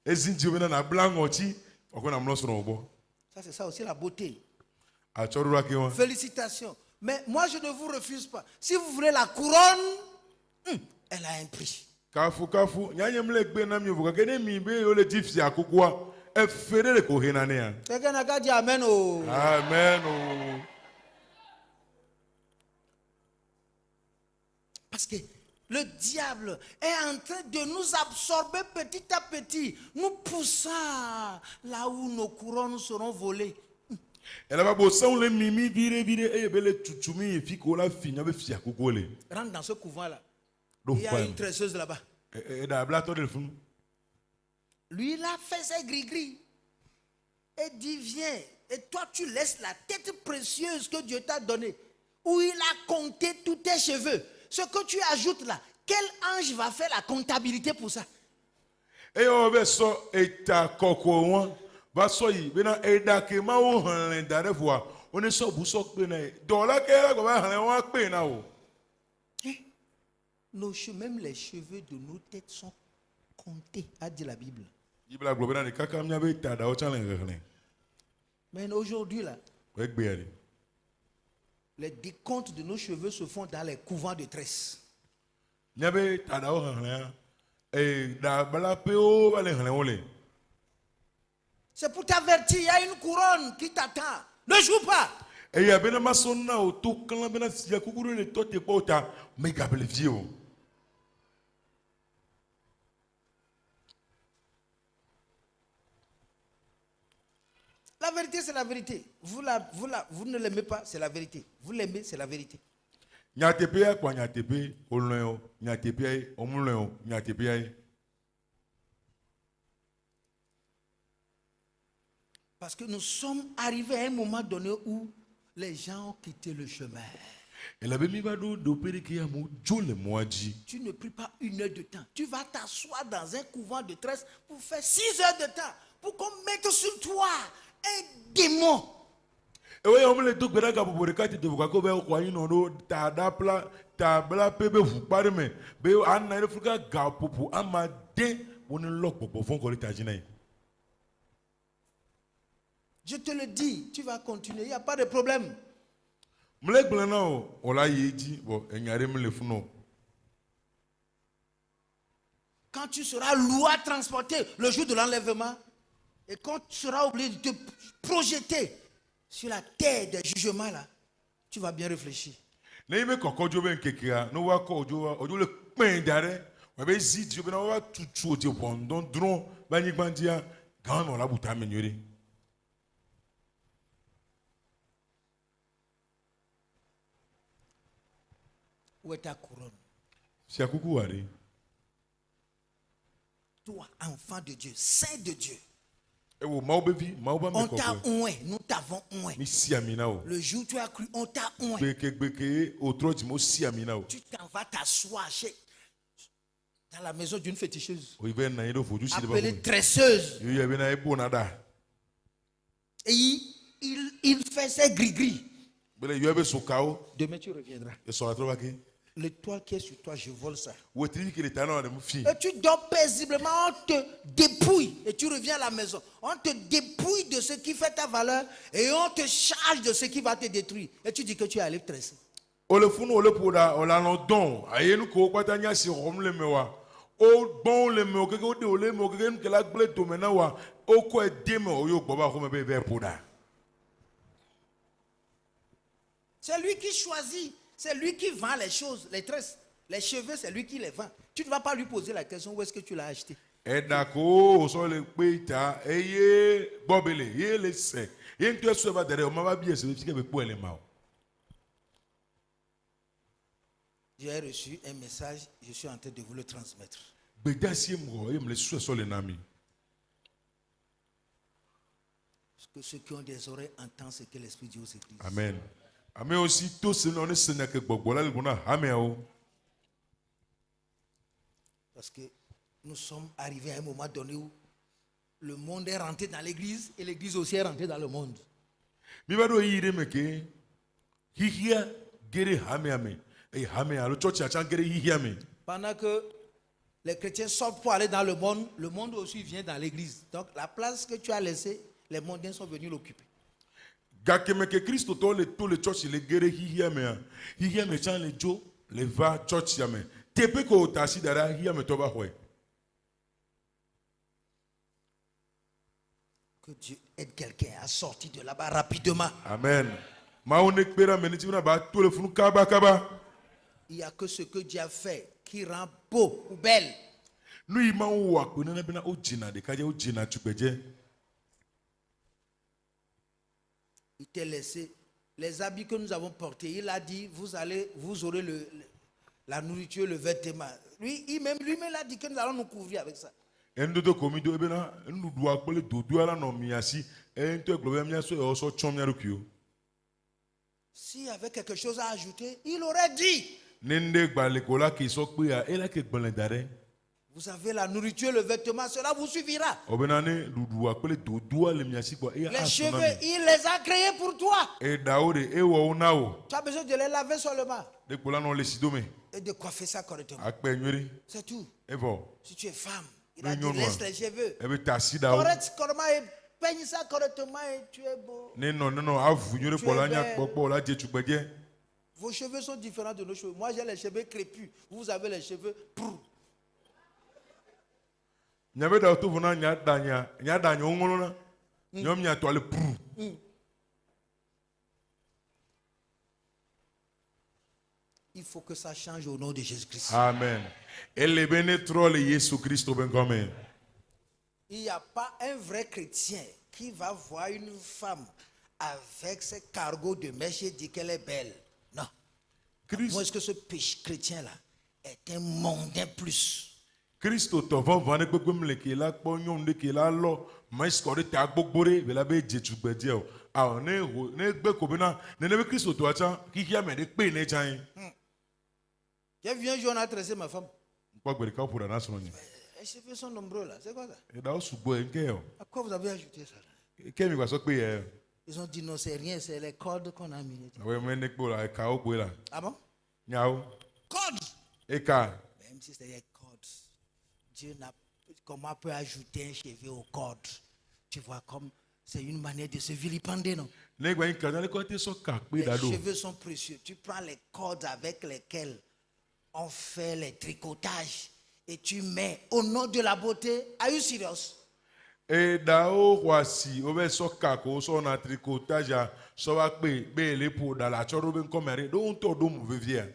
Ezi ŋti wo bena na bla ŋɔti wòkɔ na mlɔ srɔ̃ wo gbɔ. Ça, c'est ça aussi la beauté. Atsɔ ɖo la ke wa. Félicitations. Mais moi, je ne vous refuse pas. Si vous voulez la couronne, elle a un prix. Kafu kafu nyanyem le gbe na mi vuka kene mi be yo le tifsi akukwa e fere le ko henane ya. Quelqu'un n'a qu'à dire Amen. Oh. Amen. Oh. Parce que le diable est en train de nous absorber petit à petit, nous poussant là où nos couronnes seront volées. Elle va bosser on le mimi vire e be le tutumi e fi ko la fi nya be fi akukwa le. Rentre dans ce couvent-là. Donc, Il y a une tresseuse là-bas. et da blato de funu. Lui, il a fait ses gris-gris. Et dit, viens. Et toi, tu laisses la tête précieuse que Dieu t'a donnée. Où il a compté tous tes cheveux. Ce que tu ajoutes là, quel ange va faire la comptabilité pour ça? Et on va so eta koko wan. Va so yi bena eda ke ma wo han da de fois. On est so bu so pe na. Do la ke la ko ba han wa pe na o. Nos cheveux, même les cheveux de nos têtes sont comptés, a dit la Bible. Ibla glo bena de kaka mnya be ta da o chan le. Mais aujourd'hui là, les décomptes de nos cheveux se font dans les couvents de tresses. C'est pour t'avertir, il y a une couronne qui t'attend. Ne joue pas. La vérité, c'est la vérité. Vous ne l'aimez pas, c'est la vérité. Vous l'aimez, c'est la vérité. Parce que nous sommes arrivés à un moment donné où les gens ont quitté le chemin. Tu ne pries pas 1 heure de temps. Tu vas t'asseoir dans un couvent de tresses pour faire 6 heures de temps. Pour qu'on mette sur toi un démon. Je te le dis, tu vas continuer, il n'y a pas de problème. Quand tu seras loué à transporter le jour de l'enlèvement, et quand tu seras obligé de te projeter sur la terre des jugements là, tu vas bien réfléchir. Où est ta couronne? Toi, enfant de Dieu, saint de Dieu. On t'a oué, nous t'avons oué. Le jour où tu as cru, on t'a oué. Tu t'en vas t'asseoir dans la maison d'une féticheuse appelée tresseuse. Et il fait ses gris-gris. Demain tu reviendras. L'étoile qui est sur toi, je vole ça. Et tu dors paisiblement, on te dépouille et tu reviens à la maison. On te dépouille de ce qui fait ta valeur et on te charge de ce qui va te détruire. Et tu dis que tu es allé tresser. C'est lui qui choisit. C'est lui qui vend les choses, les tresses, les cheveux, c'est lui qui les vend. Tu ne vas pas lui poser la question où est-ce que tu l'as acheté. J'ai reçu un message, je suis en train de vous le transmettre. Parce que ceux qui ont des oreilles entendent ce que l'Esprit dit aux églises. Amen. Amen aussi tous ceux qui Parce que nous sommes arrivés à un moment donné où le monde est rentré dans l'église et l'église aussi est rentrée dans le monde. Pendant que les chrétiens sortent pour aller dans le monde aussi vient dans l'église. Donc la place que tu as laissée, les mondains sont venus l'occuper. Gakeme ke Christo to le church le gere hihia me chan le jo le va church ya me. Tepe ko tasi dara hihia me to ba hwe. Que Dieu aide quelqu'un à sortir de là-bas rapidement. Amen. Ma onek pera meniti na ba to le funu kaba. Il n'y a que ce que Dieu a fait qui rend beau ou belle. Nu ima wa ko na bena o jina de kaje o jina tukbeje. Il t'a laissé les habits que nous avons portés. Il a dit, vous aurez la nourriture, le vêtement. Lui-même a dit que nous allons nous couvrir avec ça. Endodo komido ebena ndudu akpole dodu ala no miasi ento eglobe miaso e oso chomia rukio. S'il y avait quelque chose à ajouter, il aurait dit. Nende gbalekola ki sokpe ya ela ke gbele dare. Vous avez la nourriture, le vêtement, cela vous suffira. Obenane dudu akpole dodu ala miasi kwa e Les cheveux, il les a créés pour toi. E daode e wo unao. Tu as besoin de les laver seulement De kola no le sidome. et de coiffer ça correctement. Akpe nwere. C'est tout. Evo. Si tu es femme, il a dit Nyonwa. laisse les cheveux. Ebe tasi dao. Correctement et peigne ça correctement et tu es beau. Non, avu nyore Tu kola es nya belle. kpokpo la je tukbeje. Vos cheveux sont différents de nos cheveux. Moi, j'ai les cheveux crépus. Vous avez les cheveux prou. Nyabe da to vona nya danya ongono na. Nyom nya to ale pru. Il faut que ça change au nom de Jésus-Christ. Amen. Ele bene trole Yesu Christo ben come. Il n'y a pas un vrai chrétien qui va voir une femme avec ses cargos de mèche et dit qu'elle est belle. Non. Christ. Moi, est-ce que ce péché chrétien-là est un mondain plus? Christo to van vane gbegbe le ke la kpo nyom de ke la lo ma skore ta gbogbore be la be je tugbeje o a ne gbe ko bena ne be Christo to acha ki ya me de pe ne chan J'ai vu un jour on a tressé ma femme. Kwa gbe ka pour na so ni Les cheveux sont nombreux là. C'est quoi ça? e da o sugbo enke o À quoi vous avez ajouté ça? ke mi kwa so pe e Ils ont dit non, c'est rien, c'est les cordes qu'on a mis. we me ne kpo la ka o gbe la Ah bon? nyao Cordes! e ka Même si c'est des cordes, Dieu n'a comment peut ajouter un cheveu aux cordes? Tu vois, comme c'est une manière de se vilipender, non? ne gba nka na le ko te so ka pe da Les do cheveux sont précieux. Tu prends les cordes avec lesquelles on fait les tricotages et tu mets au nom de la beauté. Are you serious? e da o wasi o be so ka ko so na tricotage a so wa pe be le po da la choro ben komere do un to do mu vivia.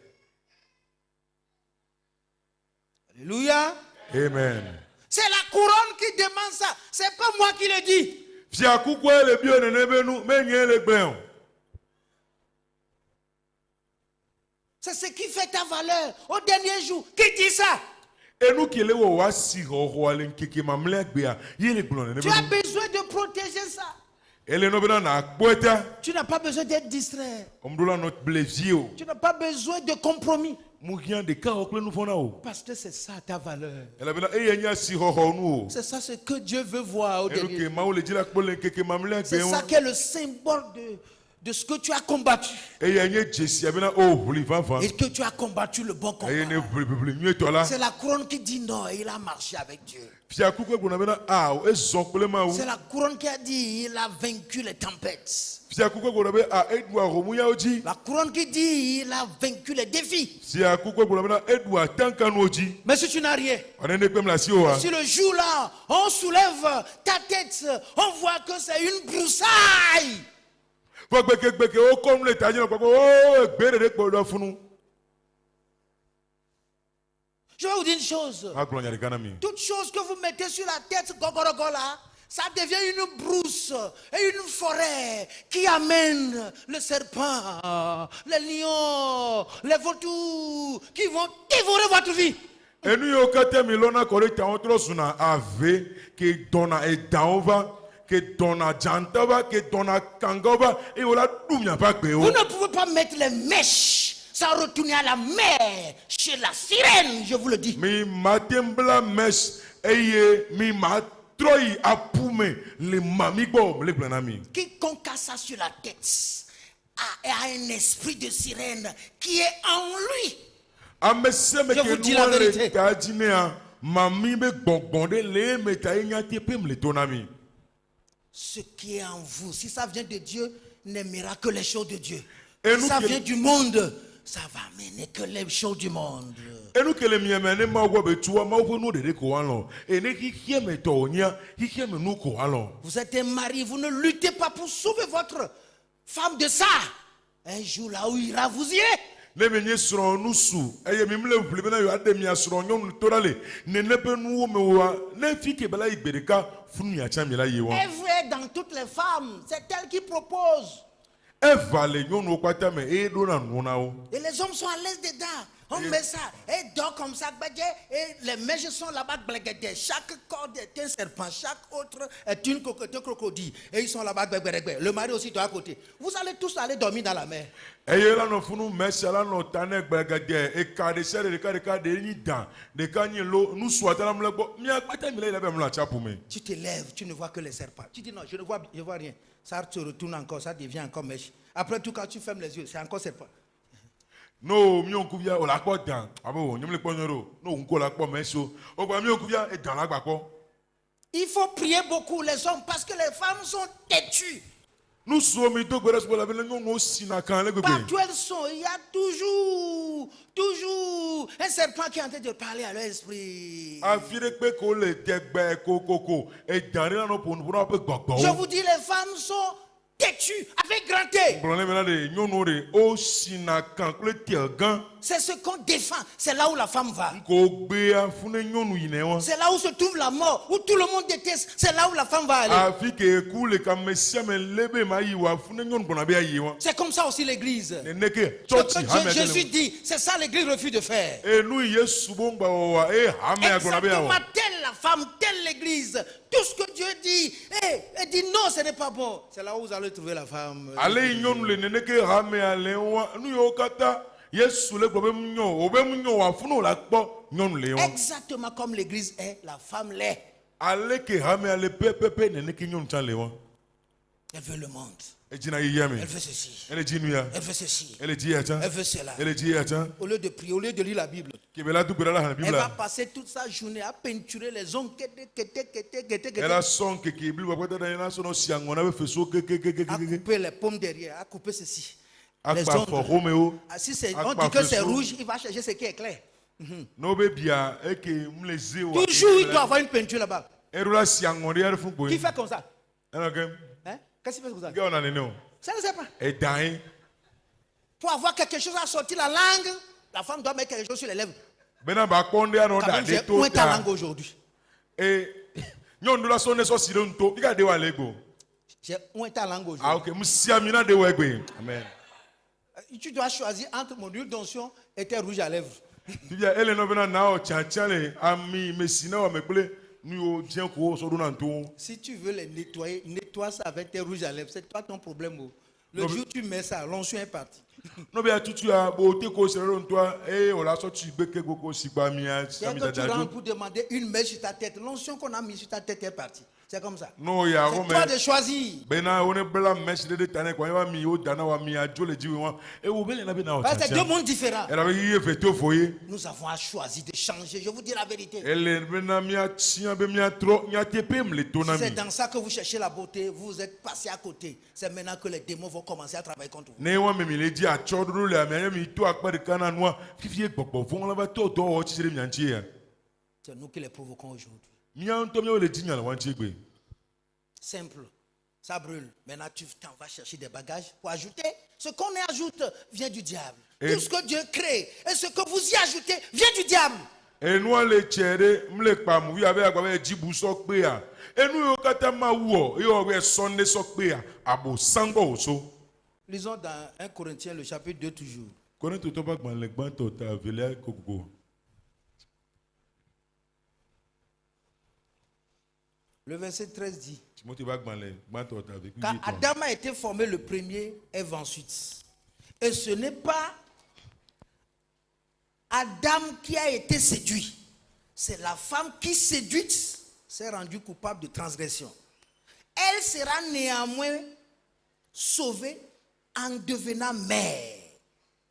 Alléluia. Amen. C'est la couronne qui demande ça. C'est pas moi qui le dis. Fia kuko le bio ne nebenu menye le gben. C'est ce qui fait ta valeur au dernier jour. Qui dit ça? Enu kele wo wasi ho ale nkeke mamle gbea yele gbon ne Tu as nebenu. besoin de protéger ça. Ele no bena na akpota Tu n'as pas besoin d'être distrait. omdola not blevio. Tu n'as pas besoin de compromis. Mugian de ka okle nu fona o. Parce que c'est ça ta valeur. Ele bena eyenya si ho nu o. C'est ça ce que Dieu veut voir au Enu dernier ke jour. maule jila kpole nkeke mamle C'est ça gbea. qui est le symbole de ce que tu as combattu. Eyenye jesi abena o huli vanvan. Et que tu as combattu le bon combat. Eyene blebble nyu tola. C'est la couronne qui dit non, il a marché avec Dieu. Fia kuko gbona bena a o ezon kpole ma o. C'est la couronne qui a dit il a vaincu les tempêtes. Fia kuko gbona be a edwa romuya oji. La couronne qui dit il a vaincu les défis. Fia kuko gbona bena edwa tankanu oji. Mais si tu n'as rien, Onene kpem la si o a. si le jour-là, on soulève ta tête, on voit que c'est une broussaille. Fo gbeke o kom le taji no popo o gbere de kpo do funu. Je vais vous dire une chose. A glonya de kana mi. Toute chose que vous mettez sur la tête, gogorogo là, ça devient une brousse et une forêt qui amène le serpent, les lions, les vautours qui vont dévorer votre vie. Enu yo kate mi lona kore ta otro suna ave ke dona e daova ke dona jantava ke dona kangova e wala dumya pa gbe Vous o. ne pouvez pas mettre les mèches sans retourner à la mer chez la sirène, je vous le dis. Mi matembla mes eye mi matroi apume le mami gbo le planami. Quiconque a ça sur la tête a un esprit de sirène qui est en lui. Amese me Je ke vous dis la nuwa le vérité. tajine a mami be gbogbonde le meta e nyate pe mle tonami. Ce qui est en vous, si ça vient de Dieu, n'aimera que les choses de Dieu. Et Si nous ça que- vient du monde, ça va mener que les choses du monde. enu kele mieme ne ma wo betua ma wo no de ko alo ene hihie me to nya hihie me nu ko alo. Vous êtes un mari, vous ne luttez pas pour sauver votre femme de ça. Un jour là où il ira, vous irez. Ne me nye sro nu su eye mi mle vle na yo ade mi asro nyom torale ne ne be nu wo me wa na fike bela igbereka funu ya cha mi la ye won. Elle veut dans toutes les femmes. C'est elle qui propose. E vale nyonu kwata me e do na nu na wo. Et les hommes sont à l'aise dedans. On met ça. Et dort comme ça. Et les mèches sont là-bas. Chaque corde est un serpent. Chaque autre est une cocotte crocodile. Et ils sont là-bas. Le mari aussi doit à côté. Vous allez tous aller dormir dans la mer. Eye la no funu mesha la no tane gbegede e ka de sere de ni dan de ka ni lo nu su atala mle gbo mi agbata mi la be mla cha pour me. Tu te lèves, tu ne vois que les serpents. Tu dis non, je ne vois rien. Ça se retourne encore, ça devient encore mèche. Après tout, quand tu fermes les yeux, c'est encore serpent. No mi on kuvia o la po dan abo nyum le po nyoro no nko la po meso o gba mi on kuvia e dan la gba po. Il faut prier beaucoup les hommes parce que les femmes sont têtues. Nu su mi to gbere so la be no no sina kan le gbegbe. Partout elles sont, il y a toujours un serpent qui est en train de parler à leur esprit. Afire pe ko le tegbe kokoko e dan re no po no pe gbogbo. Je vous dis, les femmes sont têtues avec grand T. Problème là de nyonu re o sina kan ko le tie gan C'est ce qu'on défend. C'est là où la femme va. ko gbe afune nyonu yine won. C'est là où se trouve la mort, où tout le monde déteste. C'est là où la femme va aller. Afike ku le ka mesia me lebe ma yi wa fune nyonu bona be ayi won. C'est comme ça aussi l'église. Ne neke Ce church que ha me Jésus dit, c'est ça l'église refuse de faire. e nu yesu bomba wa e ha me agona be Exactement, wa. telle la femme, telle l'église. Tout ce que Dieu dit, elle dit non, ce n'est pas bon. C'est là où vous allez trouver la femme. Ale nyonu le neneke ha me ale wa nu yo kata yesu le gbo be mu nyo o be mu nyo wa funu la gbo nyonu le won. Exactement comme l'église est, la femme l'est. Ale ke ha me ale pepepe neneke nyonu chan le won. Elle veut le monde. E jina yi yame. Elle veut ceci. Elle dit ya. Elle veut ceci. Elle dit ya chan. Elle veut cela. Elle dit ya chan. Au lieu de prier, au lieu de lire la Bible, Ke be la du gbera la han elle Bible. va passer toute sa journée à peinturer les ongles. Elle a son ke Bible wa kwata da na so no si angona be feso ke À couper les pommes derrière, à couper ceci. Les akpa fo ongles. Romeo. Ah, si c'est, on Akpa dit que c'est feso. rouge, il va chercher ce qui est clair. No be bia e ke mleze wa. Toujours, il doit avoir une peinture là-bas. Erula si angona ya fu boy. Qui fait comme ça? Ena ke Hein? Qu'est-ce qu'il fait comme ça? ke ona nene o. Ça ne sait pas. E dan Pour avoir quelque chose à sortir la langue, la femme doit mettre quelque chose sur les lèvres. bena ba konde ano Quand da même, de j'ai to oué ta ta. langue aujourd'hui. E nyondo la so ne so si don to. Ika de wa legbo. J'ai oué ta langue aujourd'hui. Ah OK, musia mina de wa egbe. Amen. Tu dois choisir entre mon huile d'onction et tes rouges à lèvres. Tibia ele no bena na o chanchale ami mesina wa mekple nu o dien ko so do na to. Si tu veux les nettoyer, nettoie ça avec tes rouges à lèvres. C'est toi ton problème. Oh. Le Non, jour où tu mets ça, l'onction est partie. No be atutu a bo te ko se ron to e o la so tu gbeke gogo si gba mi a Dès sami que tu rentres dadaju. pour demander une mèche sur ta tête, l'onction qu'on a mis sur ta tête est partie. C'est comme ça. No ya C'est ro toi me de choisir. bena one bela mesh de tane kwa wa mi o dana wa mi a jole ji wa e wo bele na be na o Parce que c'est deux chancha. mondes différents. Era be ye feto foye. Nous avons à choisir de changer. Je vous dis la vérité. Ele bena mi a tia be mi a tro mi a tepe me le to na Si c'est mi. dans ça que vous cherchez la beauté, vous êtes passé à côté. C'est maintenant que les démons vont commencer à travailler contre vous. Ne wa me mi le di a chodru le mi mi to akpa de kana noa fifie gbogbo fun la ba to o chi sire mi anchi ya. C'est nous qui les provoquons aujourd'hui. Mi an to mi o le di nyala wan chi gbe. Simple. Ça brûle. Maintenant, tu t'en vas chercher des bagages pour ajouter. Ce qu'on y ajoute vient du diable. Et- Tout ce que Dieu crée et ce que vous y ajoutez vient du diable. Enua le chere mle pa mu ya be agba be jibu so pe a enu yo kata ma wo yo we sonne so pe a abo sango so Lisons dans 1 Corinthiens, le chapitre 2 toujours. kono to ba gban le gban to ta vele kokoko Le verset 13 dit, Timothy ba gban le gban to ta avec car Adam a été formé le premier, Ève ensuite. Et ce n'est pas Adam qui a été séduit. C'est la femme qui, séduite, s'est rendue coupable de transgression. Elle sera néanmoins sauvée en devenant mère,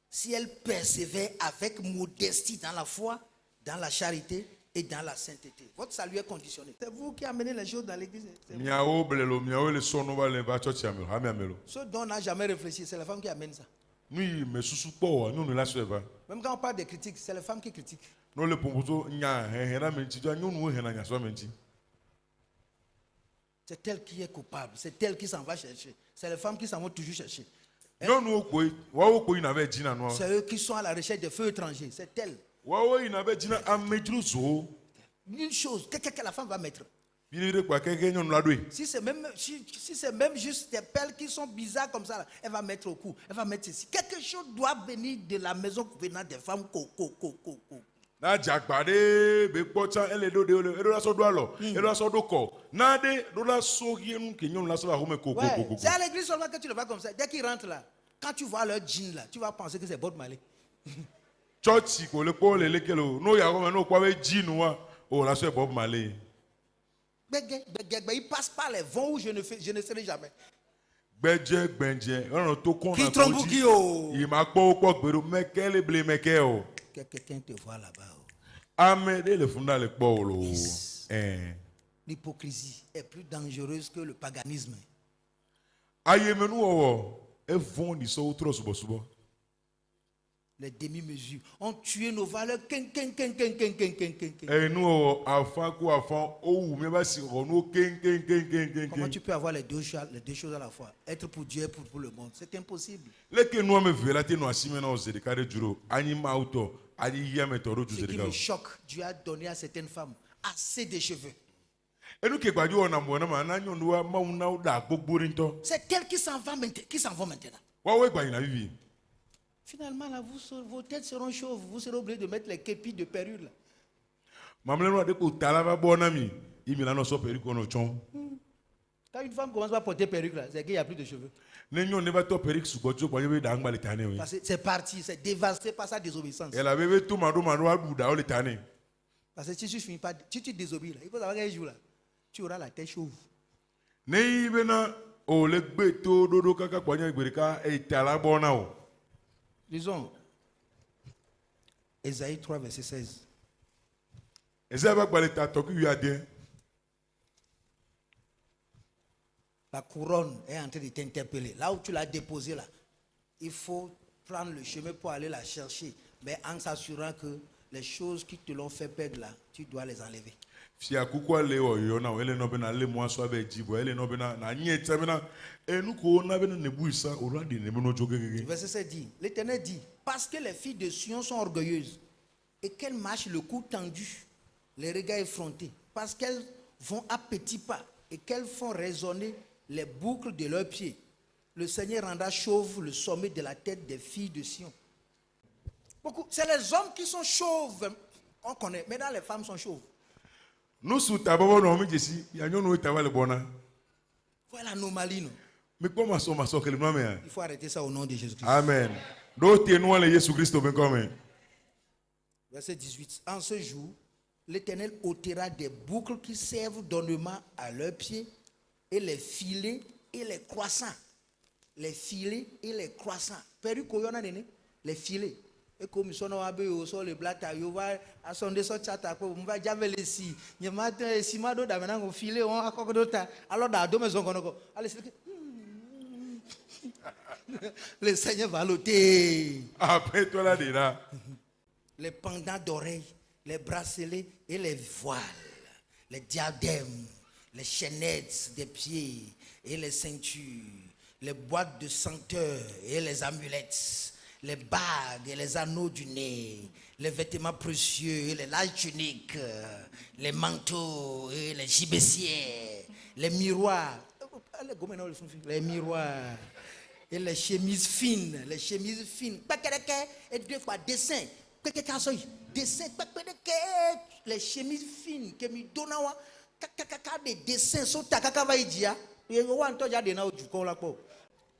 si elle persévère avec modestie dans la foi, dans la charité et dans la sainteté. Votre salut est conditionné. C'est vous qui amenez les choses dans l'église. C'est vous. Miao blelo, miao le sono va le va church amelo, ami amelo. Ce dont on n'a jamais réfléchi, c'est la femme qui amène ça. Nous me susu po, nous la sueva. Même quand on parle de critiques, c'est la femme qui critique. Nous le pomposo nya hena menti, tu nous nous hena nya so menti. C'est elle qui est coupable. C'est elle qui s'en va chercher. C'est les femmes qui s'en vont toujours chercher. Non nous koi, wa koi na ve dina no. C'est eux qui sont à la recherche des feux étrangers. C'est elle. Wa ina ve dina ametru zo. Une chose, qu'est-ce que la femme va mettre? Bini quoi quelqu'un non la doué. Si c'est même juste des perles qui sont bizarres comme ça, là, elle va mettre au cou. Elle va mettre ceci. Quelque chose doit venir de la maison venant des femmes. Na jagbade be pocha ele do la so do alo ele la so do ko na de do la so hienu ke nyon la so la home ko. C'est à l'église seulement que tu le vois comme ça. Dès qu'ils rentrent là, quand tu vois leur jean là, tu vas penser que c'est Bob Marley. Church ko le ko le lekelo no ya ko no kwa we jinu wa o la so Bob Marley. Ils passent par les vents où je ne serai jamais. Benje on to kon Qui na trompe qui oh. il m'a po gbero mekele ble meke o. Quelqu'un te voit là-bas. Amede le funda le po lo. L'hypocrisie est plus dangereuse que le paganisme. Ayemenu o e von ni so utro subo. Les demi-mesures ont tué nos valeurs. Et nous, Comment tu peux avoir les deux choses à la fois? Être pour Dieu et pour le monde. C'est impossible. Ce qui me choque, Dieu a donné à certaines femmes assez de cheveux. C'est elles qui s'en vont maintenant. Finalement, là, vos têtes seront chauves. Vous serez obligés de mettre les képis de perruque là. Quand une femme commence à porter perruque là, c'est qu'il n'y a plus de cheveux. Parce que c'est parti, c'est dévasté par sa désobéissance. Parce que si tu finis pas, si tu désobéis là, il faut savoir qu'un jour là, tu auras la tête chauve. Disons, Ésaïe 3, verset 16. La couronne est en train de t'interpeller. Là où tu l'as déposée, là, il faut prendre le chemin pour aller la chercher. Mais en s'assurant que les choses qui te l'ont fait perdre là, tu dois les enlever. Verset 7 dit, l'Éternel dit, parce que les filles de Sion sont orgueilleuses et qu'elles marchent le cou tendu, les regards effrontés, parce qu'elles vont à petits pas et qu'elles font résonner les boucles de leurs pieds, le Seigneur rendra chauve le sommet de la tête des filles de Sion. C'est les hommes qui sont chauves, on connaît, maintenant les femmes sont chauves. Voilà l'anomalie, non? Il faut arrêter ça au nom de Jésus-Christ. Amen. Verset 18. En ce jour, l'Éternel ôtera des boucles qui servent d'ornement à leurs pieds et les filets et les croissants. Les filets et les croissants. Les filets. Et comme ils sont sur le blatta, ils vont assonder son chat à quoi, on va javel les si. Il y a des simado d'amener au filet, on a encore d'autres. Alors, dans deux maisons, allez, c'est le Seigneur va l'ôter. Après toi là déjà. Les pendants d'oreilles, les bracelets et les voiles, les diadèmes, les chaînettes des pieds et les ceintures, les boîtes de senteur et les amulettes, les bagues et les anneaux du nez, les vêtements précieux et les larges tuniques, les manteaux et les gibecières, les miroirs, les miroirs et les chemises fines, et deux fois dessin, dessin, les chemises fines que me donnent des dessins sont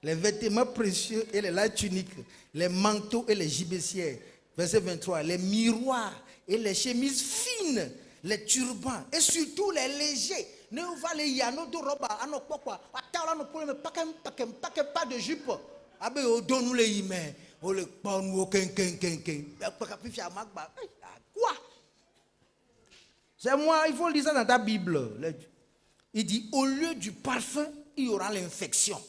les vêtements précieux et les larges tuniques, les manteaux et les gibecières. Verset 23, les miroirs et les chemises fines, les turbans et surtout les légers. Ne va les yano de roba, ano quoi, attends là, pas de jupe. Abe o donne les yimé, o le bon ou quoi? C'est moi, il faut lire ça dans ta Bible. Il dit, au lieu du parfum, il y aura l'infection.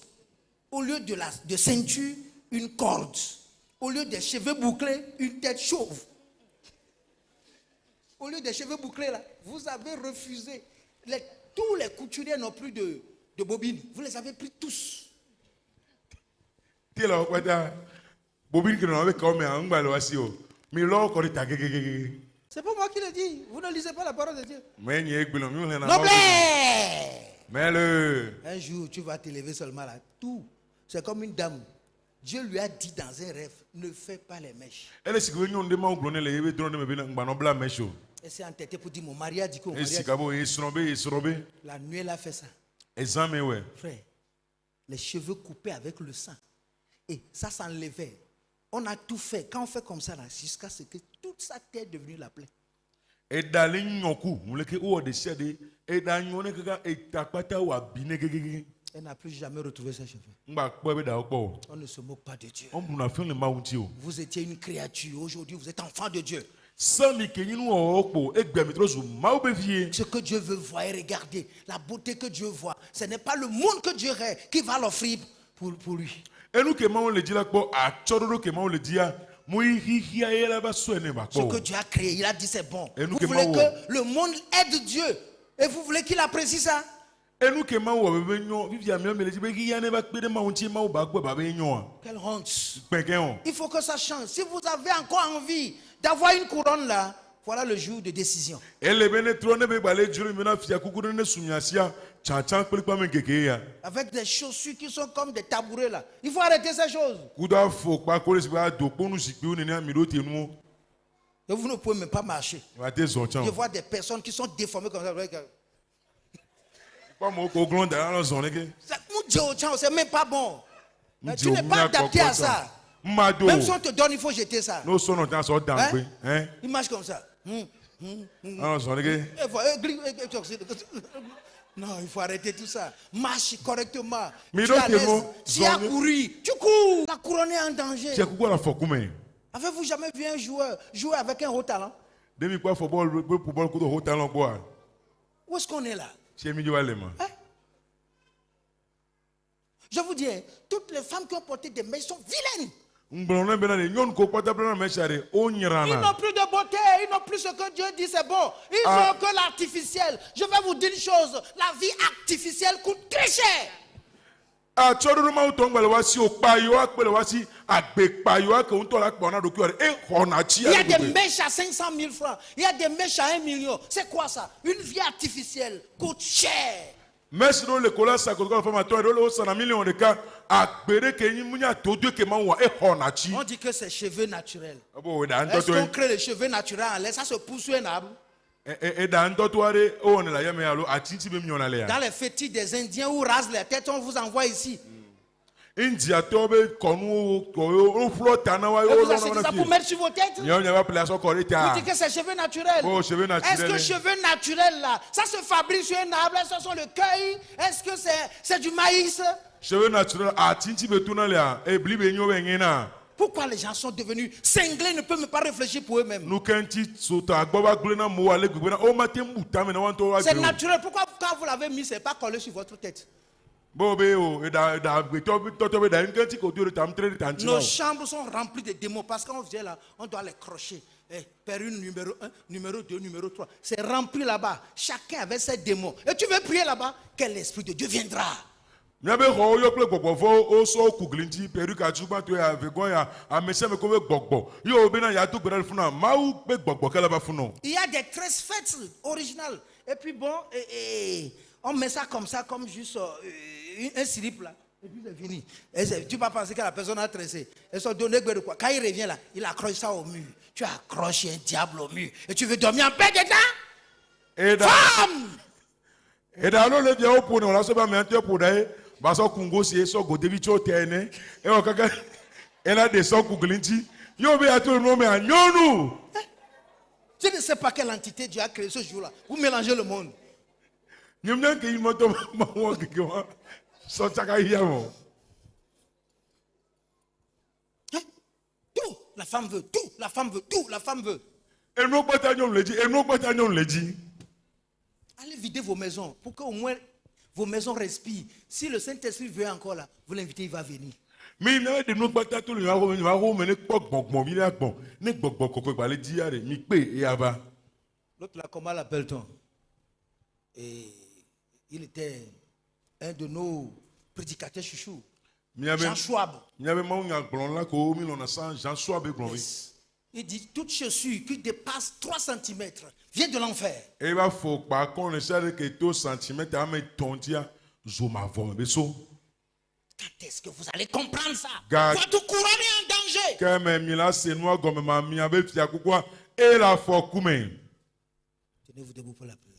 Au lieu de ceinture, une corde. Au lieu des cheveux bouclés, une tête chauve. Au lieu des cheveux bouclés, là, vous avez refusé. Tous les couturiers n'ont plus de bobines. Vous les avez pris tous. C'est pas moi qui le dis. Vous ne lisez pas la parole de Dieu. Noblesse. Un jour, tu vas t'élever seulement là. Tout. C'est comme une dame. Dieu lui a dit dans un rêve, ne fais pas les mèches. Elle s'est entêtée pour dire, mon mari a dit que la nuit, elle a fait ça. Frère, les cheveux coupés avec le sang. Et ça s'enlevait. On a tout fait. Quand on fait comme ça, là, jusqu'à ce que toute sa tête est devenue la plaie. Elle n'a plus jamais retrouvé ses cheveux. On ne se moque pas de Dieu. Vous étiez une créature. Aujourd'hui, vous êtes enfant de Dieu. Ce que Dieu veut voir et regarder, la beauté que Dieu voit, ce n'est pas le monde que Dieu est qui va l'offrir pour lui. Ce que Dieu a créé, il a dit c'est bon. Vous voulez que le monde aide Dieu et vous voulez qu'il apprécie ça? Quelle honte. Il faut que ça change. Si vous avez encore envie d'avoir une couronne là, voilà le jour de décision. Avec des chaussures qui sont comme des tabourets là. Il faut arrêter ces choses. Et vous ne pouvez même pas marcher. Je vois des personnes qui sont déformées comme ça. C'est même pas bon. Tu n'es pas adapté à ça. Même si on te donne, il faut jeter ça. Hein? Il marche comme ça. Non, il faut arrêter tout ça. Marche correctement. Si tu as couru, tu cours. La couronne est en danger. Avez-vous jamais vu un joueur jouer avec un haut talent? Où est-ce qu'on est là? Hein? Je vous dis, toutes les femmes qui ont porté des mèches sont vilaines. Ils n'ont plus de beauté, ils n'ont plus ce que Dieu dit, c'est bon. Ils ont que l'artificiel. Je vais vous dire une chose, la vie artificielle coûte très cher. Il y a des mèches à 500 000 francs, il y a des mèches à 1 million. C'est quoi ça? Une vie artificielle coûte cher. On dit que c'est cheveux naturels. Est-ce qu'on crée les cheveux naturels en l'air? Ça se pousse sur un arbre. Dans les fétiches des Indiens où rasent les têtes, on vous envoie ici. Et vous achetez ça pour mettre sur vos têtes. Vous dites que c'est cheveux naturels. Est-ce que cheveux naturels là, ça se fabrique sur un arbre? Est-ce que ce sont le cueil? Est-ce que c'est du maïs? Cheveux naturels. Pourquoi les gens sont devenus cinglés, ne peuvent même pas réfléchir pour eux-mêmes? C'est naturel. Pourquoi quand vous l'avez mis, c'est pas collé sur votre tête? Nos chambres sont remplies de démons parce qu'on vient là, on doit les crocher. Pérune numéro 1, numéro 2, numéro 3. C'est rempli là-bas. Chacun avait ses démons. Et tu veux prier là-bas? Quel esprit de Dieu viendra? Il y a des tresses faites originales. Et puis bon, on met ça, comme juste un slip là. Et puis c'est fini. Tu vas penser que la personne a tressé. Elles sont données de quoi? Quand il revient là, il accroche ça au mur. Tu accroches un diable au mur. Et tu veux dormir en paix dedans? Femme! Et dans le lieu où on a pour Baso Kungo si so go David Chotene et on kaka elle a des sons Googlinti yo be à tout le monde mais nyonu. Je ne sais pas quelle entité Dieu a créé ce jour-là. Vous mélangez le monde. Nyemna ke imoto mawo keke so chaka yamo. Tout, la femme veut, tout, la femme veut, tout, la femme veut. Et nous bataillons le dit, Allez vider vos maisons pour qu'au moins vos maisons respirent. Si le Saint-Esprit veut encore là, vous l'invitez, il va venir. Mais il y a des gens qui ont L'autre là, comment l'appelle-t-on? Et il était un de nos prédicateurs chouchous. Jean Schwab. Yes. Il dit, toute chaussure qui dépasse 3 cm vient de l'enfer. Quand est-ce que vous allez comprendre ça? Votre couronne est en danger. Tenez-vous debout pour la prière.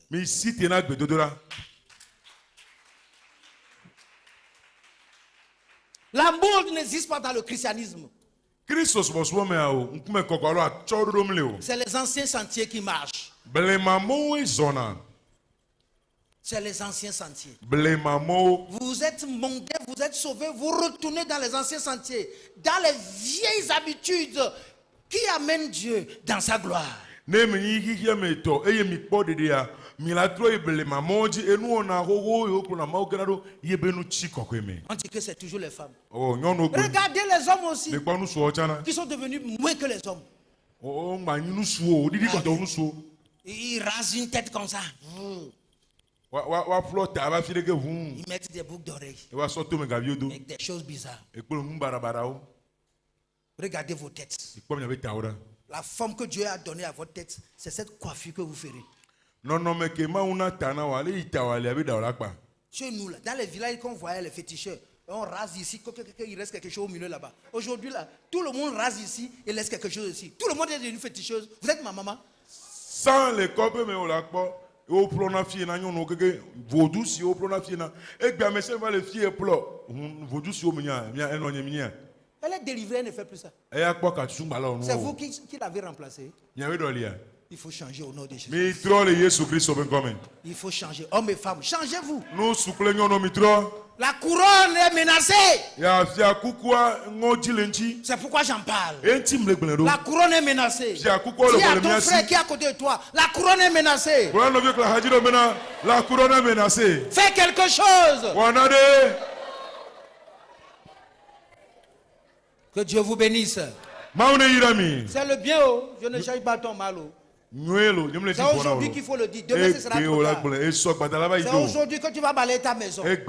La mode n'existe pas dans le christianisme. C'est les anciens sentiers qui marchent. C'est les anciens sentiers. Vous êtes mondains, vous êtes sauvés, vous retournez dans les anciens sentiers, dans les vieilles habitudes qui amènent Dieu dans sa gloire. On dit que c'est toujours les femmes. Regardez les hommes aussi, qui sont devenus moins que les hommes. Ils rasent une tête comme ça. Ils mettent des boucles d'oreilles avec des choses bizarres. Regardez vos têtes. La forme que Dieu a donnée à votre tête, c'est cette coiffure que vous ferez. Chez nous, là, dans les villages qu'on voyait les féticheurs, on rase ici, il reste quelque chose au milieu là-bas. Aujourd'hui, là, tout le monde rase ici et laisse quelque chose ici. Tout le monde est devenu féticheuse. Vous êtes ma maman? Sans les copes, mais on l'a pas. Au pronafié, vaudou si au pronafié, et bien, mais c'est pas les filles plo. Vaudou si au mien, elle est délivrée, elle ne fait plus ça. C'est vous qui l'avez remplacée. Il faut changer au nom de Jésus. Il faut changer. Hommes et femmes, changez-vous. La couronne est menacée. C'est pourquoi j'en parle. La couronne est menacée. Dis à ton frère qui est à côté de toi, la couronne est menacée. Fais quelque chose. Que Dieu vous bénisse. C'est le bien, oh. Je ne cherche pas ton mal. Oh. C'est aujourd'hui qu'il faut le dire. Demain, ce sera trop tard. C'est aujourd'hui que tu vas balayer ta maison. C'est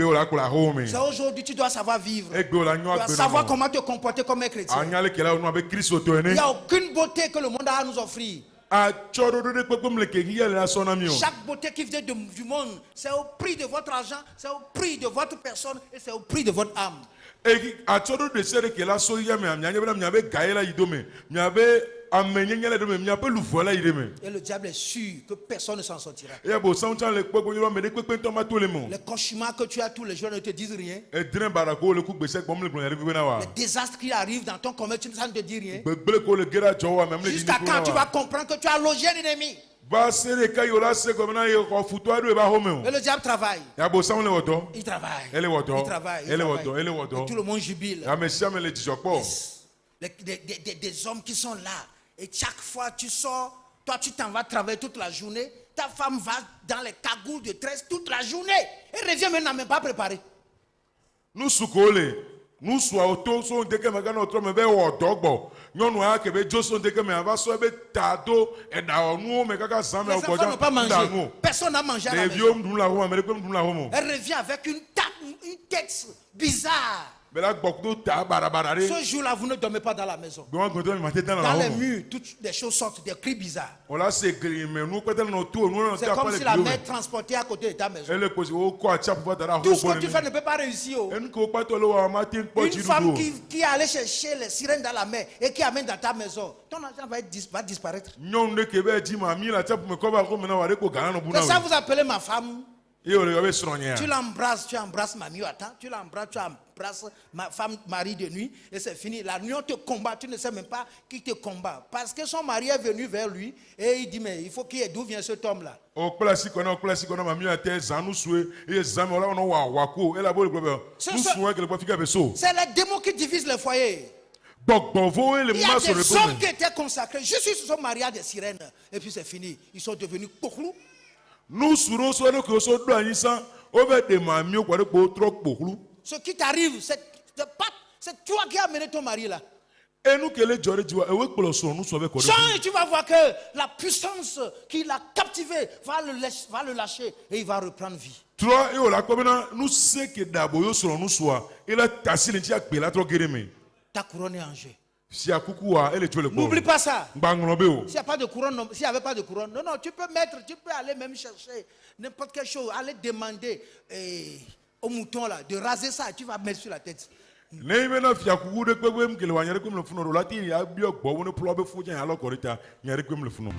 aujourd'hui que tu dois savoir vivre. Tu dois savoir comment te comporter comme un chrétien. Il n'y a aucune beauté que le monde a à nous offrir. Chaque beauté qui vient du monde, c'est au prix de votre argent, c'est au prix de votre personne et c'est au prix de votre âme. Et le diable est sûr que personne ne s'en sortira. Les cauchemars que tu as tous les jours ne te disent rien. Les désastres qui arrivent dans ton commerce, ça ne te dit rien. Jusqu'à quand tu vas comprendre que tu as logé l'ennemi. Et le diable travaille. Il travaille. Et tout le monde jubile. Des hommes qui sont là. Et chaque fois tu sors, toi tu t'en vas travailler toute la journée. Ta femme va dans les cagoules de tresse toute la journée. Et revient maintenant même pas préparé. Nous sommes auto sont de que magana autre me be wo dogbo nyonu a ke be joso de que me ava so be tado e da onu me kaka zame o goja personne n'a mangé à la maison. Elle revient avec une tête bizarre. Ce jour-là, vous ne dormez pas dans la maison. Dans les murs, toutes les choses sortent, des cris bizarres. C'est comme si la mère transportait à côté de ta maison. Tout ce que tu fais ne peut pas réussir. Une femme qui est allée chercher les sirènes dans la mer et qui amène dans ta maison, ton argent va disparaître. C'est ça vous appelez ma femme. Tu l'embrasses, tu embrasses mamie, attends, tu l'embrasses, tu embrasses ma femme, mari de nuit, et c'est fini. La nuit on te combat, tu ne sais même pas qui te combat. Parce que son mari est venu vers lui et il dit, mais il faut qu'il y ait d'où vient cet homme-là. C'est les démons qui divisent les foyers. Il y a des hommes qui étaient consacrés, juste ils se sont mariés à des sirènes, et puis c'est fini. Ils sont devenus pouchlou. nous serons soit nous que soit douanier sans on va demander au quoi de trop pour Ce qui t'arrive, c'est toi qui as amené ton mari là. et nous que les gens disent ouais pour le son nous sauver quoi. Change et tu vas voir que la puissance qui l'a captivé va le lâcher et il va reprendre vie. Toi et on la comme nous sait que d'abord yo selon nous soit il a tassé les tiens là trop guérimé. Ta couronne est en jeu. Si à coucou elle est tuer le corps. N'oublie pas ça. Bangolobeo. S'il n'y a pas de couronne, s'il n'y avait pas de couronne, non, tu peux aller même chercher n'importe quelle chose, aller demander au mouton là de raser ça, tu vas mettre sur la tête. Neimena fia coucou de quoi que le wanyere comme le funo la ti ya bio bo ne plobe fou tiens alors corita nyere comme le funo.